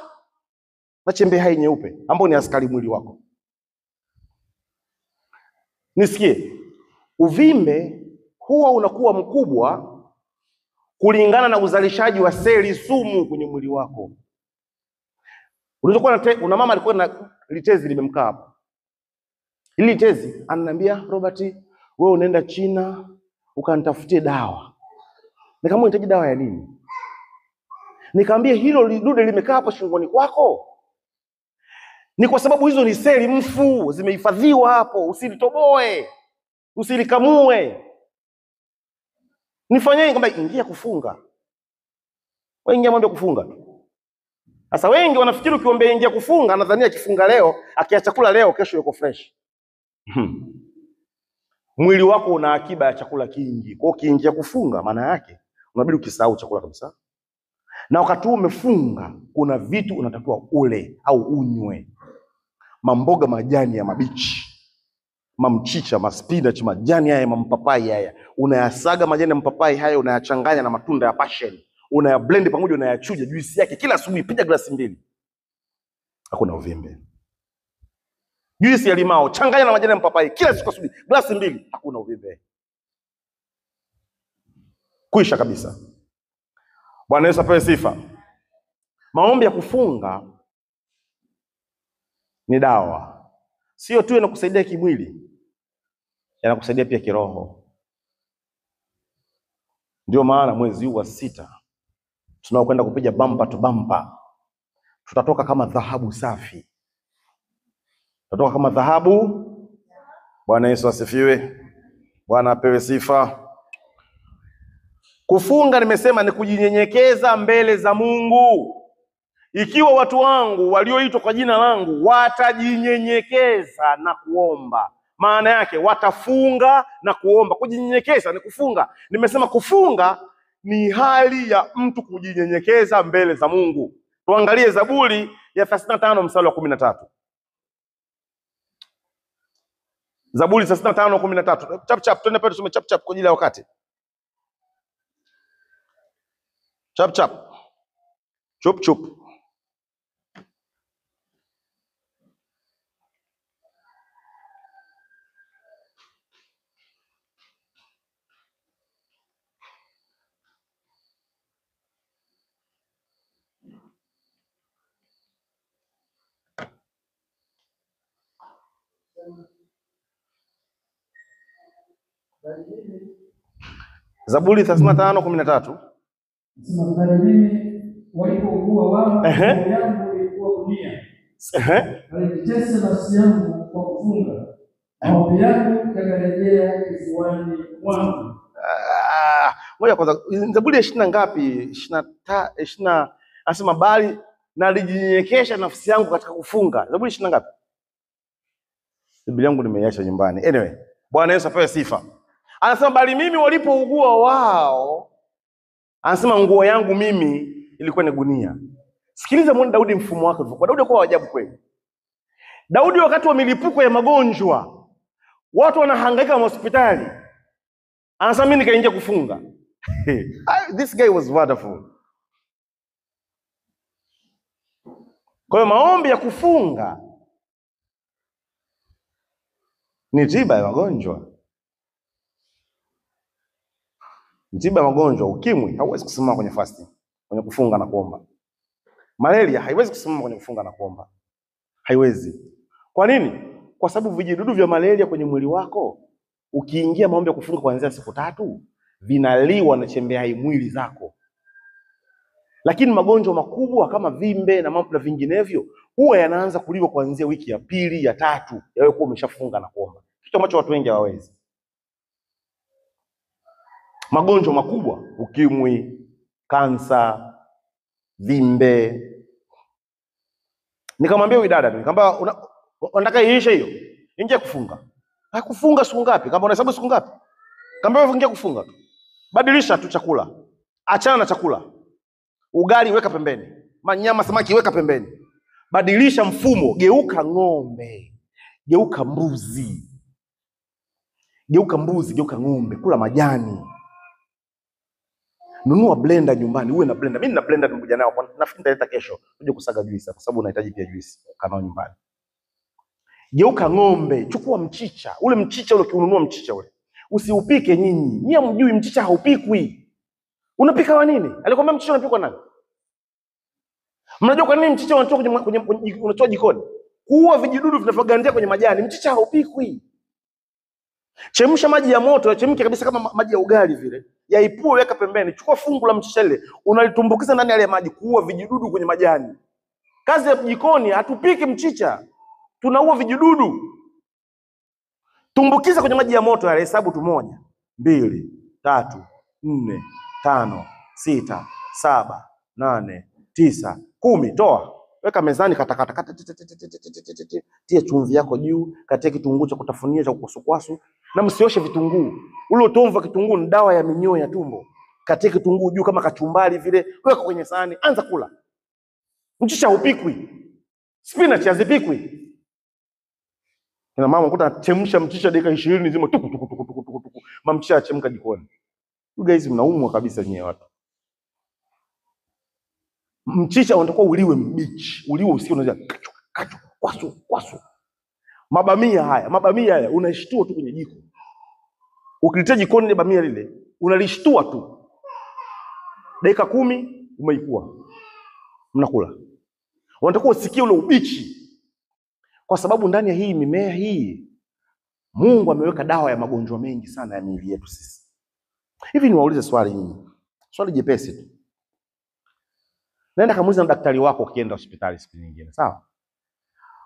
na chembe hai nyeupe ambao ni askari mwili wako. Nisikie, uvimbe huwa unakuwa mkubwa kulingana na uzalishaji wa seli sumu kwenye mwili wako. Unaweza kuwa una mama alikuwa na litezi limemkaa hapo. Hili litezi ananiambia, Robert, wewe unaenda China ukanitafutie dawa. Nikamwambia unahitaji dawa ya nini? Nikamwambia hilo lidude limekaa hapo shingoni kwako ni kwa sababu hizo ni seli mfu zimehifadhiwa hapo, usilitoboe, usilikamue. Nifanyaje? Kwamba ingia kufunga. Wewe ingia mwambie kufunga. Sasa wengi wanafikiri ukiombea ingia kufunga anadhania akifunga leo, akiacha chakula leo kesho yuko fresh. Mwili wako una akiba ya chakula kingi. Kwa hiyo ukiingia kufunga maana yake unabidi ukisahau chakula kabisa. Na wakati umefunga kuna vitu unatakiwa ule au unywe. Mamboga majani ya mabichi, mamchicha, maspinach, majani haya, mampapai haya. Unayasaga majani ya mpapai haya, unayachanganya na matunda ya passion. Unayablend pamoja, unayachuja juisi yake kila asubuhi, piga glasi 2. Hakuna uvimbe. Juisi ya limao changanya na majani ya mpapai kila siku asubuhi, glasi 2, hakuna uvimbe. Kuisha kabisa. Bwana Yesu apewe sifa. Maombi ya kufunga ni dawa. Sio tu yanakusaidia kimwili, yanakusaidia pia kiroho. Ndio maana mwezi huu wa 6 tunaokwenda kupiga bumper to bumper, tutatoka kama dhahabu safi. Tutatoka kama dhahabu. Bwana Yesu asifiwe. Bwana apewe sifa. Kufunga nimesema ni kujinyenyekeza mbele za Mungu. Ikiwa watu wangu walioitwa kwa jina langu watajinyenyekeza na kuomba, maana yake watafunga na kuomba. Kujinyenyekeza ni kufunga. Nimesema kufunga ni hali ya mtu kujinyenyekeza mbele za Mungu. Tuangalie Zaburi ya 35 mstari wa 13. Zaburi 35:13. Chap chap, twende pale tusome chap chap kwa ajili ya wakati. Chap chap. Chup chup. Zaburi 35:13. Bali mimi walipougua wao, roho yangu ilikuwa gunia. Walijitesa nafsi yangu kwa kufunga. Maombi yangu yakarejea kifuani mwangu. Ngoja kwanza, Zaburi ya 20 ngapi? 20 anasema bali nalijinyenyekesha nafsi yangu katika kufunga. Zaburi 20 ngapi? Biblia yangu nimeiacha nyumbani. Anyway, Bwana Yesu apewe sifa. Anasema bali mimi walipougua wao, anasema nguo yangu mimi ilikuwa ni gunia. Sikiliza muone Daudi mfumo wake ulivyokuwa. Daudi alikuwa ajabu kweli. Daudi wakati wa milipuko ya magonjwa, watu wanahangaika hospitali, anasema mimi nikaingia kufunga. This guy was wonderful. Kwa hiyo maombi ya kufunga ni tiba ya magonjwa. Tiba ya magonjwa. Ukimwi hauwezi kusimama kwenye fasting, kwenye kufunga na kuomba. Malaria haiwezi kusimama kwenye kufunga na kuomba. Haiwezi. Kwa nini? Kwa sababu vijidudu vya malaria kwenye mwili wako, ukiingia maombi ya kufunga kuanzia siku 3, vinaliwa na chembe hai mwili zako. Lakini magonjwa makubwa kama vimbe na mambo na vinginevyo huwa yanaanza kuliwa kuanzia wiki ya pili, ya tatu, yawe kuwa umeshafunga na kuomba, kitu ambacho watu wengi hawawezi. Magonjwa makubwa, ukimwi, kansa, vimbe. Nikamwambia huyu dada, nikamwambia unataka iishe hiyo? Ingia kufunga. Hakufunga siku ngapi? Kama unahesabu siku ngapi? Nikamwambia wewe ingia kufunga tu. Badilisha tu chakula. Achana na chakula. Ugali weka pembeni. Manyama, samaki weka pembeni. Badilisha mfumo, geuka ng'ombe. Geuka mbuzi. Geuka mbuzi, geuka ng'ombe, kula majani. Nunua blender nyumbani, uwe na blender. Mimi nina blender nimekuja nayo, nafikiri nitaleta kesho uje kusaga juisi kwa sababu unahitaji pia juisi kana nyumbani. Geuka ng'ombe, chukua mchicha. Ule mchicha ule ununua mchicha ule. Usiupike nyinyi. Nyie mjui mchicha haupikwi. Unapika wa nini? Alikwambia mchicha unapikwa nani? Mnajua kwa nini mchicha unatoa jikoni? Kuua vijidudu vinavyogandia kwenye majani. Mchicha haupikwi. Chemsha maji ya moto, yachemke kabisa kama maji ya ugali vile. Yaipue, weka pembeni. Chukua fungu la mchicha ile, unalitumbukiza ndani ya maji kuua vijidudu kwenye majani. Kazi ya jikoni, hatupiki mchicha. Tunaua vijidudu. Tumbukiza kwenye maji ya moto yale, hesabu tu 1, 2, 3, 4, 5, 6, 7, 8, 9, 10. Toa. Weka mezani, kata. Tia chumvi yako juu, katia kitunguu cha kutafunia cha kukwasukwasu, na msioshe vitunguu. Ule utomvu wa kitunguu ni dawa ya minyoo ya tumbo. Katia kitunguu juu kama kachumbari vile, weka kwenye sahani, anza kula. Mchicha hupikwi. Spinach hazipikwi. Na mama ukuta chemsha mchicha dakika 20 nzima tuku. Mchicha achemka jikoni. You guys mnaumwa kabisa nyie watu. Mchicha unatakiwa uliwe mbichi, uliwe usio unaweza kwasu. Mabamia haya unashtua tu kwenye jiko. Ukilitia jikoni ile bamia lile, unalishtua tu. Dakika 10 umeipua. Mnakula. Unatakiwa usikie ule ubichi. Kwa sababu ndani ya hii mimea hii Mungu ameweka dawa ya magonjwa mengi sana ya miili yetu sisi. Hivi niwaulize swali nyinyi. Swali jepesi tu. Nenda kamuuliza na daktari wako ukienda hospitali siku nyingine, sawa?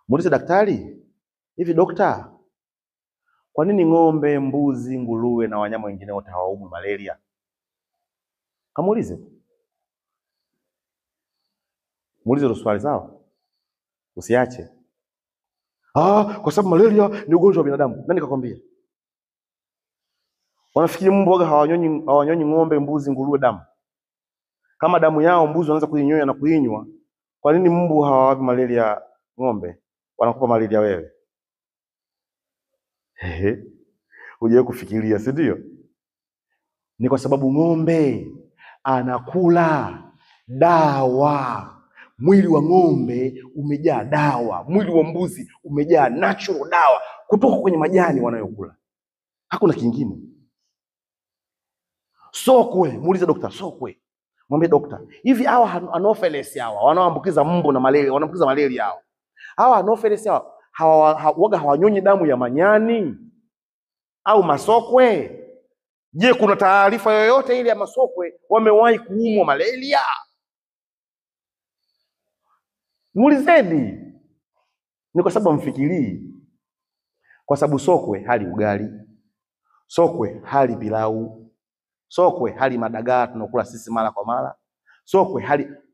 Muulize daktari, hivi dokta, kwa nini ng'ombe, mbuzi, nguruwe na wanyama wengine wote hawaumwi malaria? Kamuulize. Muulize hilo swali, sawa? Usiache. Kwa sababu malaria ni ugonjwa wa binadamu. Nani kakwambia? Wanafikiri mboga hawanyonyi ng'ombe, mbuzi, nguruwe damu. Kama damu yao mbuzi wanaanza kuinyonya na kuinywa, kwa nini mbu hawawapi malaria ng'ombe? Wanakupa malaria wewe. Hujawahi kufikiria, si ndio? Ni kwa sababu ng'ombe anakula dawa. Mwili wa ng'ombe umejaa dawa, mwili wa mbuzi umejaa natural dawa kutoka kwenye majani wanayokula. Hakuna kingine. Sokwe, muulize daktari, sokwe. Mwambie daktari, hivi hawa Anopheles hawa wanaoambukiza mbu na malaria, wanaambukiza malaria hawa. Hawa Anopheles hawa hawanyonyi damu ya manyani au masokwe? Je, kuna taarifa yoyote ile ya masokwe wamewahi kuumwa malaria? Muulizeni. Ni kwa sababu mfikirii. Kwa sababu sokwe hali ugali, sokwe hali pilau, sokwe hali madagaa tunakula sisi mara kwa mara.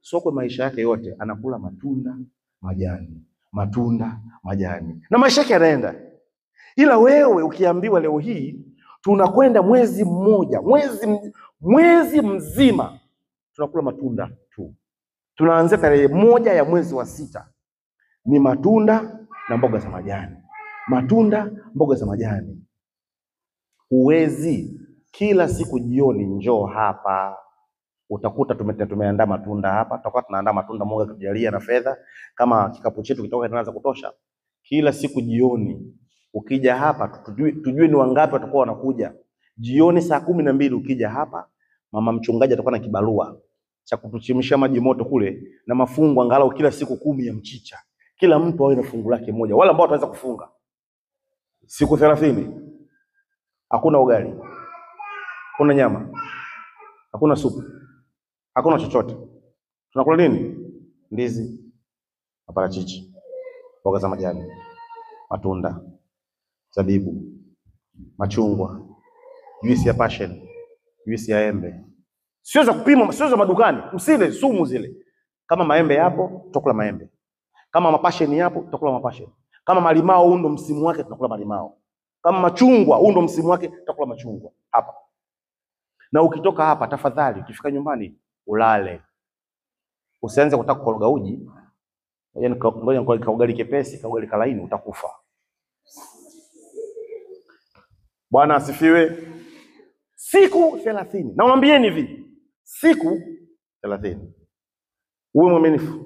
Sokwe maisha yake yote anakula matunda, majani, matunda, majani. Na maisha yake yanaenda. Ila wewe ukiambiwa leo hii tunakwenda mwezi mmoja, mwezi mzima tunakula matunda tu. Tunaanzia tarehe 1 ya mwezi wa 6. Ni matunda na mboga za majani. Matunda, mboga za majani. Uwezi kila siku jioni njoo hapa. Utakuta tumeandaa matunda hapa. Tutakuwa tunaandaa matunda Mungu kujalia na fedha. Kama kikapu chetu kitoka kinaanza kutosha. Kila siku jioni ukija hapa tujue ni wangapi watakuwa wanakuja. Jioni saa 12 ukija hapa, mama mchungaji atakuwa na kibarua cha kutuchemshia maji moto kule na mafungu angalau kila siku 10 ya mchicha. Kila mtu awe na fungu lake moja. Wala ambao wataweza kufunga siku 30. Hakuna ugali, hakuna nyama, hakuna supu, hakuna chochote. Tunakula nini? Ndizi, maparachichi, mboga za majani, matunda, zabibu, machungwa, juisi ya passion, juisi ya embe. Sio za kupima, sio za madukani. Msile sumu zile. Kama maembe yapo, tutakula maembe. Kama mapasheni yapo, tutakula mapasheni. Kama malimao huu ndo msimu wake, tunakula malimao. Kama machungwa huu ndo msimu wake, tutakula machungwa hapa. Na ukitoka hapa, tafadhali ukifika nyumbani ulale. Usianze kutaka kukoroga uji. Ngoja nikoroge ugali kepesi, ugali kalaini, utakufa. Bwana asifiwe. Siku 30. Na mwambieni hivi, siku 30. Uwe mwaminifu.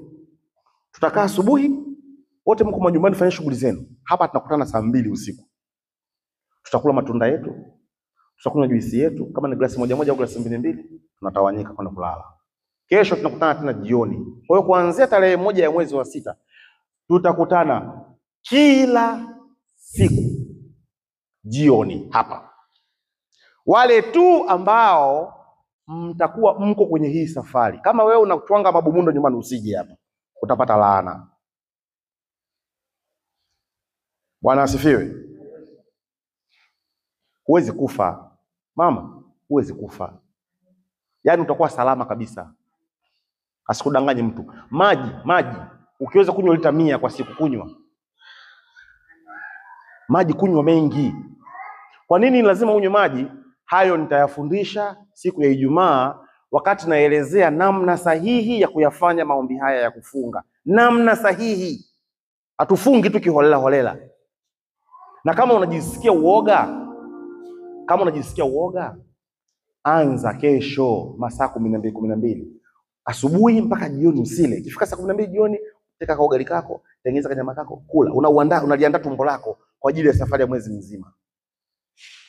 Tutakaa asubuhi, wote mko majumbani fanya shughuli zenu. Hapa tunakutana saa 2 usiku. Tutakula matunda yetu, tutakunywa juisi yetu, kama ni glasi moja au glasi mbili, tunatawanyika kwenda kulala. Kesho tunakutana tena jioni. Kwa hiyo kuanzia tarehe 1 ya mwezi wa 6 tutakutana kila siku jioni hapa. Wale tu ambao mtakuwa mko kwenye hii safari. Kama wewe unachwanga mabumundo nyumbani, usije hapa. Utapata laana. Bwana asifiwe. Huwezi kufa. Mama, huwezi kufa. Yaani utakuwa salama kabisa. Asikudanganye mtu. Maji. Ukiweza kunywa lita 100 kwa siku, kunywa. Maji kunywa mengi. Kwa nini lazima unywe maji? Hayo nitayafundisha siku ya Ijumaa wakati naelezea namna sahihi ya kuyafanya maombi haya ya kufunga. Namna sahihi. Hatufungi tu kiholela. Na kama unajisikia uoga, anza kesho masaa 12. Asubuhi mpaka jioni usile. Ikifika saa 12 jioni, teka kaugali kako, tengeneza kanyama kako, kula. Unaliandaa tumbo lako kwa ajili ya safari ya mwezi mzima.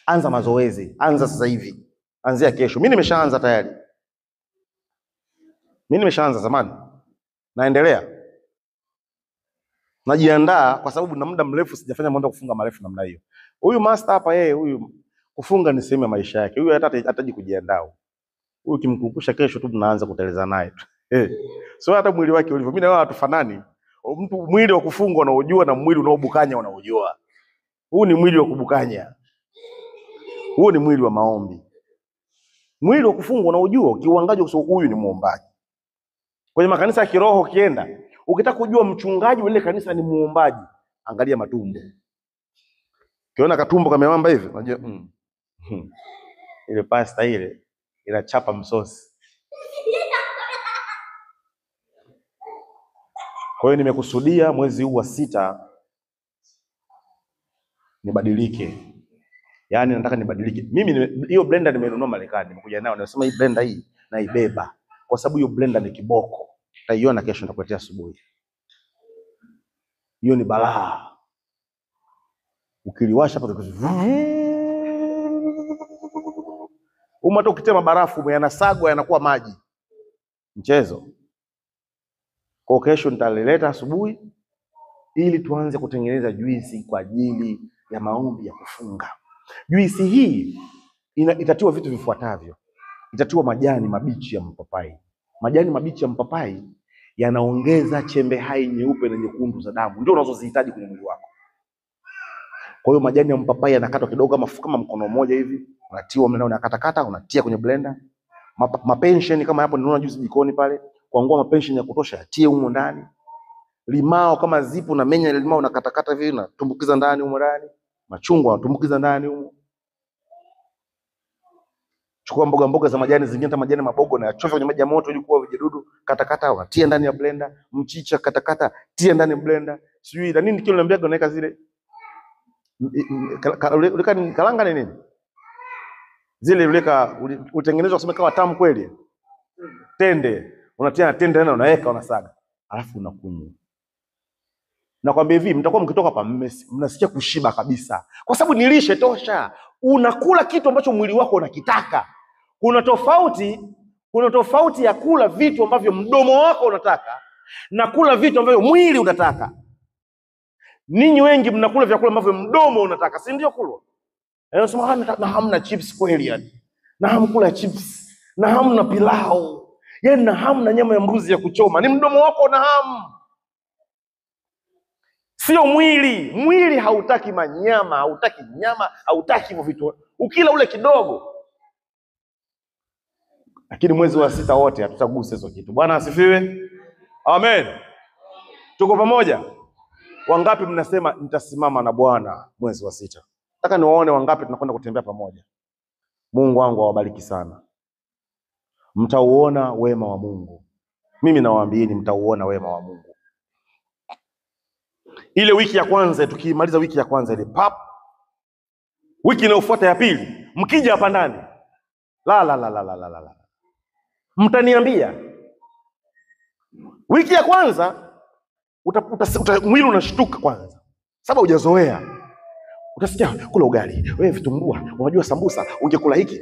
Anza mazoezi, anza sasa hivi. Anzia kesho. Mimi nimeshaanza tayari. Mimi nimeshaanza zamani. Naendelea. Najiandaa kwa sababu na muda mrefu sijafanya mambo ya kufunga marefu namna hiyo. Huyu master hapa huyu kufunga ni sehemu ya maisha yake. Huyu hataji kujiandaa. Huyu kimkumbusha kesho tu tunaanza kuteleza naye tu. So hata mwili wake ulivyo. Mimi na wewe hatufanani. Mtu mwili wa kufunga unaojua na mwili unaobukanya unaojua. Huu ni mwili wa kubukanya. Huo ni mwili wa maombi. Mwili wa kufunga unaojua, ukiuangalia huyu ni muombaji. Kwenye makanisa ya kiroho ukienda, ukitaka kujua mchungaji wa ile kanisa ni muombaji, angalia matumbo. Ukiona katumbo kamemamba hivi, unajua ile pasta ile inachapa msosi. Kwa hiyo nimekusudia mwezi huu wa 6 nibadilike. Yaani nataka nibadilike. Mimi hiyo blender nimenunua Marekani, nimekuja nayo. Nasema hii blender hii naibeba kwa sababu hiyo blender ni kiboko. Utaiona kesho nitakuletea asubuhi. Hiyo ni balaa. Ukiliwasha hapo hata ukitema barafu yanasagwa yanakuwa maji. Mchezo. Kwa kesho nitalileta asubuhi ili tuanze kutengeneza juisi kwa ajili ya maombi ya kufunga. Juisi hii itatiwa vitu vifuatavyo. Itatiwa majani mabichi ya mpapai. Majani mabichi ya mpapai yanaongeza chembe hai nyeupe na nyekundu za damu. Ndio unazozihitaji kwenye mwili wako. Kwa hiyo majani ya mpapai yanakatwa kidogo kama mkono mmoja hivi, unatiwa mlenda, unakata, unatia kwenye blender. Mapensheni kama hapo ninaona juice jikoni pale, kuangua mapensheni ya kutosha, atie humo ndani. Limao kama zipo na menya limao unakata hivi na tumbukiza ndani humo ndani. Machungwa tumbukiza ndani humo. Chukua mboga za majani zingine, hata majani mabogo na chovya kwenye maji ya moto ili kuua vijidudu, kata unatia ndani ya blender. Mchicha kata tia ndani ya blender. Sijui na nini kile niambia unaweka zile kalanga nini? Zile uleka utengenezwa kusema kama tamu kweli. Tende, unatia tende ndani unaweka unasaga. Alafu unakunywa. Nakwambia hivi, mtakuwa mkitoka hapa mnasikia kushiba kabisa. Kwa sababu ni lishe tosha. Unakula kitu ambacho mwili wako unakitaka. Kuna tofauti ya kula vitu ambavyo mdomo wako unataka na kula vitu ambavyo mwili unataka. Ninyi wengi mnakula vyakula ambavyo mdomo unataka, si ndio kulwa? Unasema na hamna chips kweli yani. Na hamkula chips, na hamna pilau. Yaani na hamu na nyama ya mbuzi ya kuchoma. Ni mdomo wako na hamu, sio mwili. Mwili hautaki manyama, hautaki nyama, hautaki hivyo vitu. Ukila ule kidogo. Lakini mwezi wa 6 wote hatutagusa hizo kitu. Bwana asifiwe. Amen. Tuko pamoja? Wangapi mnasema nitasimama na Bwana mwezi wa 6? Nataka niwaone wangapi tunakwenda kutembea pamoja. Mungu wangu awabariki sana. Mtauona wema wa Mungu. Mimi nawaambieni mtauona wema wa Mungu. Ile wiki ya kwanza, tukimaliza wiki ya kwanza ile pap, wiki inayofuata ya pili, mkija hapa ndani, la. Mtaniambia. Wiki ya kwanza mwili unashtuka kwanza, sababu hujazoea. Utasikia kula ugali, wewe vitumbua, unajua sambusa, ungekula hiki,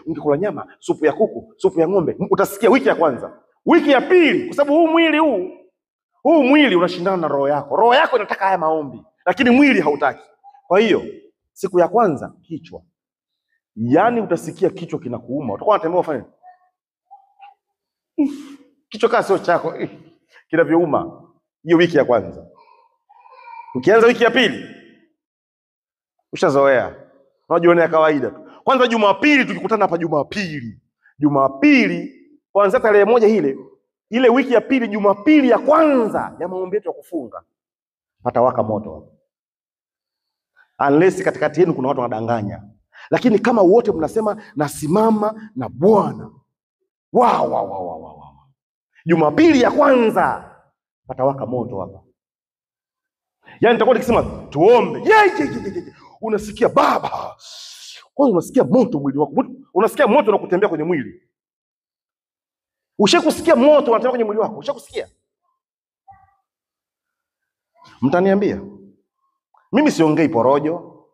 ungekula nyama, supu ya kuku, supu ya ng'ombe. Utasikia wiki ya kwanza. Wiki ya pili, kwa sababu huu mwili unashindana na roho yako. Roho yako inataka haya maombi, lakini mwili hautaki. Kwa hiyo siku ya kwanza kichwa. Yaani utasikia kichwa kinakuuma. Utakuwa unatembea ufanye. Kichwa kama sio chako, kinavyouma. Hiyo wiki ya kwanza. Ukianza wiki ya pili, ushazoea. Unajiona kawaida tu. Kwanza Jumapili tukikutana hapa Jumapili kwanza tarehe 1 ile wiki ya pili, Jumapili ya kwanza ya maombi yetu ya kufunga, patawaka moto. Unless katikati yenu kuna watu wanadanganya. Lakini kama wote mnasema nasimama na Bwana, Jumapili ya kwanza patawaka moto hapa. Yaani nitakuwa nikisema tuombe, unasikia baba, kwanza unasikia moto mwili wako. Unasikia moto unakutembea kwenye mwili. Ushakusikia moto unatembea kwenye mwili wako? Ushakusikia? Mtaniambia. Mimi siongei porojo.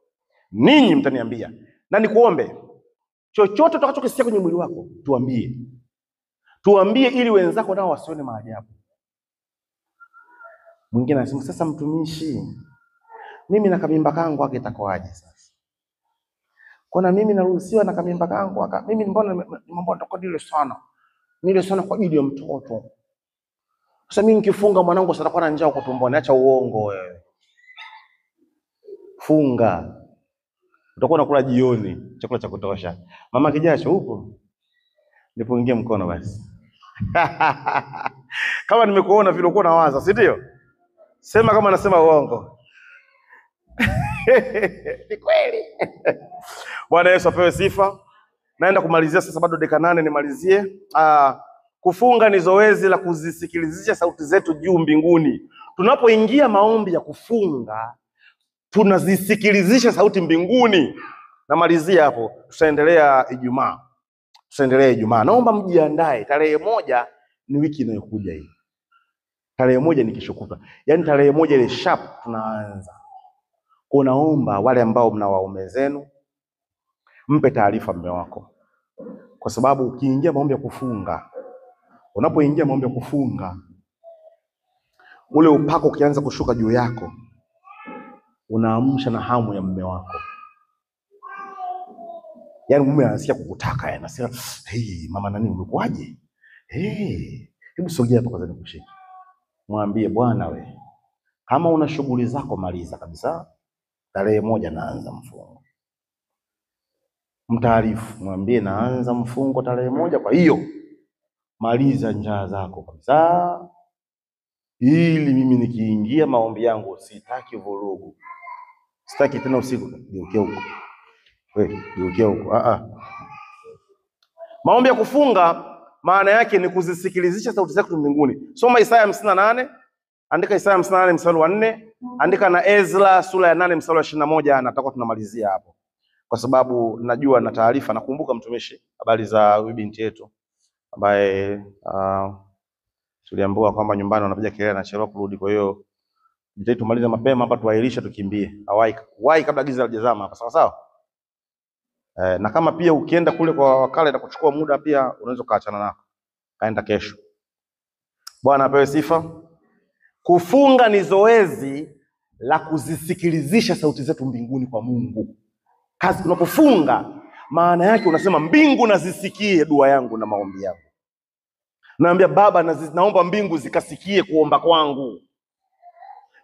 Ninyi mtaniambia. Na nikuombe, chochote utakachokisikia kwenye mwili wako, tuambie. Tuambie ili wenzako nao wasione maajabu. Mwingine anasema sasa mtumishi, mimi na kamimba kangu wake itakuwaje sasa? Kuna mimi naruhusiwa na kamimba kangu waka. Mimi mbona nitakuwa nile sana kwa ajili ya mtoto. Sasa mimi nikifunga mwanangu satakuwa na njaa huko tumboni. Acha uongo wewe. Funga. Utakuwa unakula jioni chakula cha kutosha. Mama Kijasho huko? Nipungie mkono basi. Kama nimekuona vile uko nawaza, si ndio? Sema kama nasema uongo. Ni kweli. Bwana Yesu apewe sifa. Naenda kumalizia sasa, bado dakika 8 nimalizie. Kufunga ni zoezi la kuzisikilizisha sauti zetu juu mbinguni. Tunapoingia maombi ya kufunga, tunazisikilizisha sauti mbinguni. Namalizia hapo, tutaendelea Ijumaa. Naomba mjiandae, tarehe 1 ni wiki inayokuja hii. Tarehe 1 ni kesho kutwa. Yaani tarehe 1 ile sharp tunaanza. Kwa naomba wale ambao mna waume zenu, mpe taarifa mume wako. Kwa sababu ukiingia maombi ya kufunga, unapoingia maombi ya kufunga, ule upako ukianza kushuka juu yako, unaamsha na hamu ya mume wako. Yaani mume anasikia kukutaka, anasema, mama nani umekuaje? Hebu sogea hapa kwanza nikushike. Mwambie bwana we, kama una shughuli zako maliza kabisa. Tarehe 1 naanza mfungo. Mtaarifu, mwambie naanza mfungo tarehe 1, kwa hiyo maliza njaa zako kabisa. Ili mimi nikiingia maombi yangu sitaki vurugu. Sitaki tena usiku geukia huko. Geukia huko. Maombi ya kufunga maana yake ni kuzisikilizisha sauti zetu mbinguni. Soma Isaya 58, andika Isaya 58 mstari wa 4, andika na Ezra sura ya 8 mstari wa 21, na tutakuwa tunamalizia hapo. Kwa sababu najua na taarifa, nakumbuka mtumishi habari za huyu binti yetu ambaye tuliambiwa kwamba nyumbani wanapiga kelele na chelewa kurudi. Kwa hiyo jitahidi tumalize mapema hapa, tuahirisha tukimbie. Hawai kabla giza hajazama hapa, sawa sawa? Na kama pia ukienda kule kwa wakala na kuchukua muda pia unaweza kaachana nako. Kaenda kesho. Bwana apewe sifa. Kufunga ni zoezi la kuzisikilizisha sauti zetu mbinguni kwa Mungu. Kazi unapofunga maana yake unasema mbingu nazisikie dua yangu na maombi yangu. Naambia Baba, naomba mbingu zikasikie kuomba kwangu.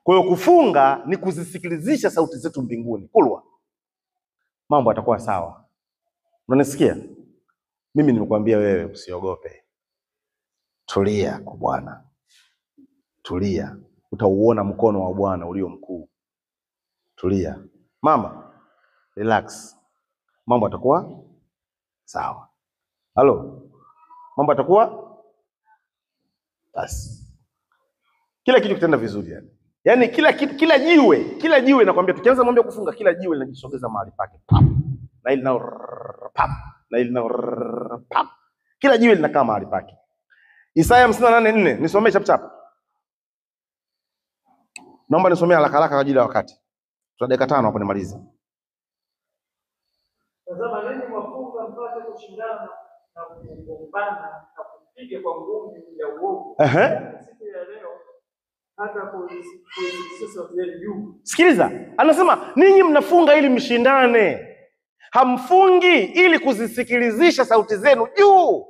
Kwa hiyo kufunga ni kuzisikilizisha sauti zetu mbinguni. Kulwa, mambo yatakuwa sawa. Unanisikia? Mimi nimekuambia wewe usiogope. Tulia kwa Bwana. Tulia. Utauona mkono wa Bwana ulio mkuu. Tulia. Mama, relax. Mambo yatakuwa sawa. Halo? Mambo yatakuwa basi. Kila kitu kitaenda vizuri yani. Yaani kila kitu, kila jiwe nakwambia, tukianza mambo ya kufunga, kila jiwe linajisogeza mahali pake. Pap. Na ili na pap. Na ili na pap. Kila jiwe linakaa mahali pake. Isaya 58:4, nisomee chap chap. Naomba nisomee haraka haraka kwa ajili ya wakati. Tuna dakika 5 hapo nimalize. Tazama, nini mwafunga mpate kushindana na kugombana na kupiga kwa ngumi ya uovu. Siku ya leo hata kuisisa juu. Sikiliza, anasema ninyi mnafunga ili mshindane. Hamfungi ili kuzisikilizisha sauti zenu juu.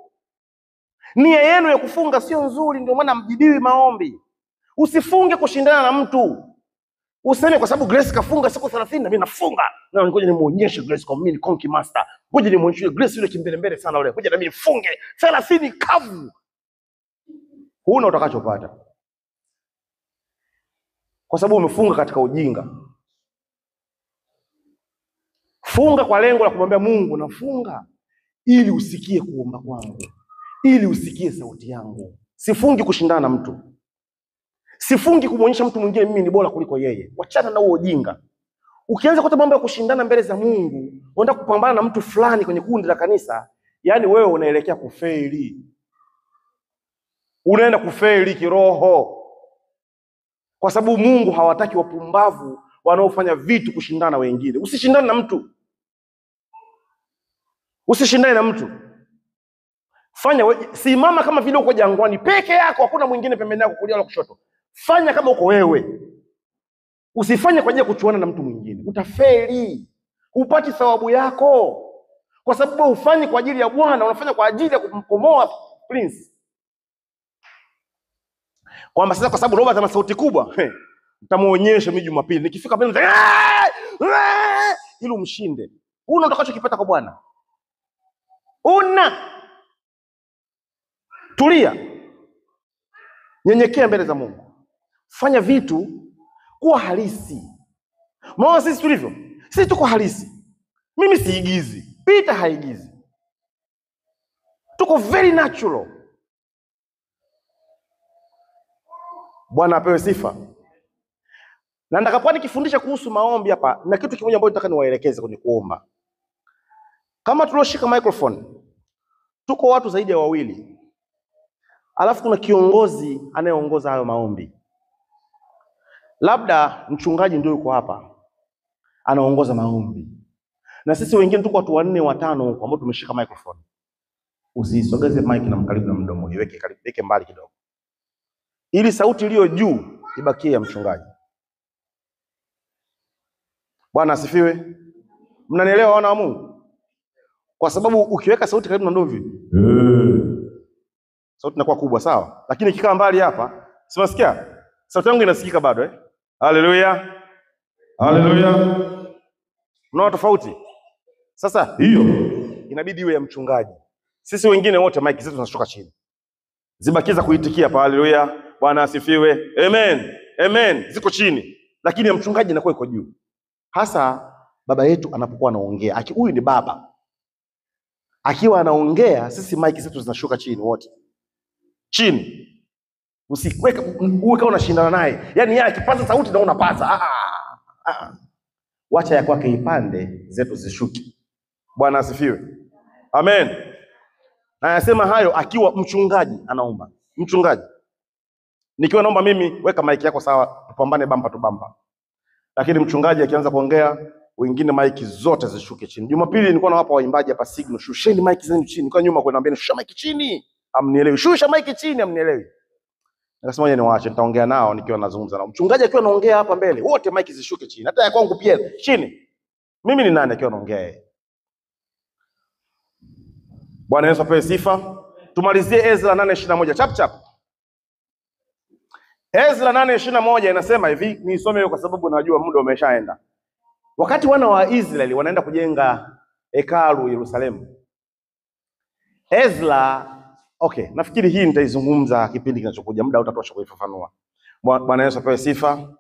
Nia yenu ya kufunga sio nzuri, ndio maana mjibiwi maombi. Usifunge kushindana na mtu. Useme kwa sababu Grace kafunga siku 30 na mimi nafunga. Na ngoja nimuonyeshe Grace kwa mimi ni conky master. Ngoja nimuonyeshe Grace yule kimbele mbele sana yule. Ngoja na mimi nifunge 30 kavu. Huna utakachopata. Kwa sababu umefunga katika ujinga. Funga kwa lengo la kumwambia Mungu, nafunga ili usikie kuomba kwangu, ili usikie sauti yangu. Sifungi kushindana na mtu. Sifungi kumuonyesha mtu mwingine mimi ni bora kuliko yeye. Wachana na huo ujinga. Ukianza kuta mambo ya kushindana mbele za Mungu, unaenda kupambana na mtu fulani kwenye kundi la kanisa, yani wewe unaelekea kufeli. Unaenda kufeli kiroho. Kwa sababu Mungu hawataki wapumbavu wanaofanya vitu kushindana na wengine. Usishindane na mtu. Usishindane na mtu. Simama kama vile uko jangwani peke yako, hakuna mwingine pembeni yako kulia wala kushoto. Fanya kama uko wewe. Usifanye kwa ajili ya kuchuana na mtu mwingine. Utafeli. Upati thawabu yako. Kwa sababu ufanyi kwa ajili ya Bwana, unafanya kwa ajili ya kumkomoa prince. Kwamba sasa kwa sababu Robert ana sauti kubwa, nitamuonyesha mimi Jumapili. Nikifika mbele ili umshinde. Una utakachokipata kwa Bwana. Tulia. Nyenyekea mbele za Mungu. Fanya vitu kuwa halisi. Maana sisi tulivyo, sisi tuko halisi. Mimi siigizi, Peter haigizi. Tuko very natural. Bwana apewe sifa. Na nitakapokuwa nikifundisha kuhusu maombi hapa, na kitu kimoja ambacho nataka niwaelekeze kwenye kuomba. Kama tuloshika microphone, tuko watu zaidi ya 2. Alafu kuna kiongozi anayeongoza hayo maombi. Labda mchungaji ndio yuko hapa, anaongoza maombi. Na sisi wengine tuko watu 4 5 huko ambao tumeshika microphone. Usisogeze mic na mkaribu na mdomo, iweke karibu, weke mbali kidogo. Ili sauti iliyo juu ibakie ya mchungaji. Bwana asifiwe. Mnanielewa wana wa Mungu? Kwa sababu ukiweka sauti karibu na ndovi, sauti inakuwa kubwa, sawa? Lakini ikikaa mbali hapa, simasikia? Sauti yangu inasikika bado Haleluya. Haleluya. Unaona tofauti? Sasa hiyo inabidi iwe ya mchungaji. Sisi wengine wote mic zetu zinashuka chini. Zibakiza kuitikia pa haleluya, Bwana asifiwe, amen, amen, ziko chini. Lakini ya mchungaji inakuwa iko juu. Hasa baba yetu anapokuwa anaongea. Huyu ni baba. Akiwa anaongea, sisi mic zetu zinashuka chini wote. Chini. Usiweke uwe kama unashindana naye. Yaani yeye akipaza sauti na unapaza. Wacha ya kwake ipande, zetu zishuki. Bwana asifiwe. Amen. Na anasema hayo akiwa mchungaji anaomba. Mchungaji. Nikiwa naomba mimi, weka mic yako sawa, tupambane bamba tu bamba. Lakini mchungaji akianza kuongea, wengine mic zote zishuke chini. Jumapili nilikuwa na hapa waimbaji hapa signal, shusheni mic zenu chini. Kwa nyuma naambia shusha mic chini. Amnielewi. Shusha mic chini, amnielewi. Nikasema yeye niwaache, nitaongea nao nikiwa nazungumza nao. Mchungaji akiwa anaongea hapa mbele, wote mic zishuke chini. Hata ya kwangu pia chini. Mimi ni nani akiwa anaongea yeye? Bwana Yesu apewe sifa. tumalizie Ezra 8:21 chap chap. Ezra 8:21 inasema hivi, nisome hiyo kwa sababu najua muda umeshaenda. Wakati wana wa Israeli wanaenda kujenga hekalu Yerusalemu, Ezra, okay, nafikiri hii nitaizungumza kipindi kinachokuja, muda utatosha kuifafanua. Bwana Yesu apewe sifa.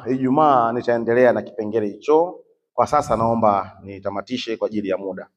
Ijumaa nitaendelea na kipengele hicho. Kwa sasa naomba nitamatishe kwa ajili ya muda.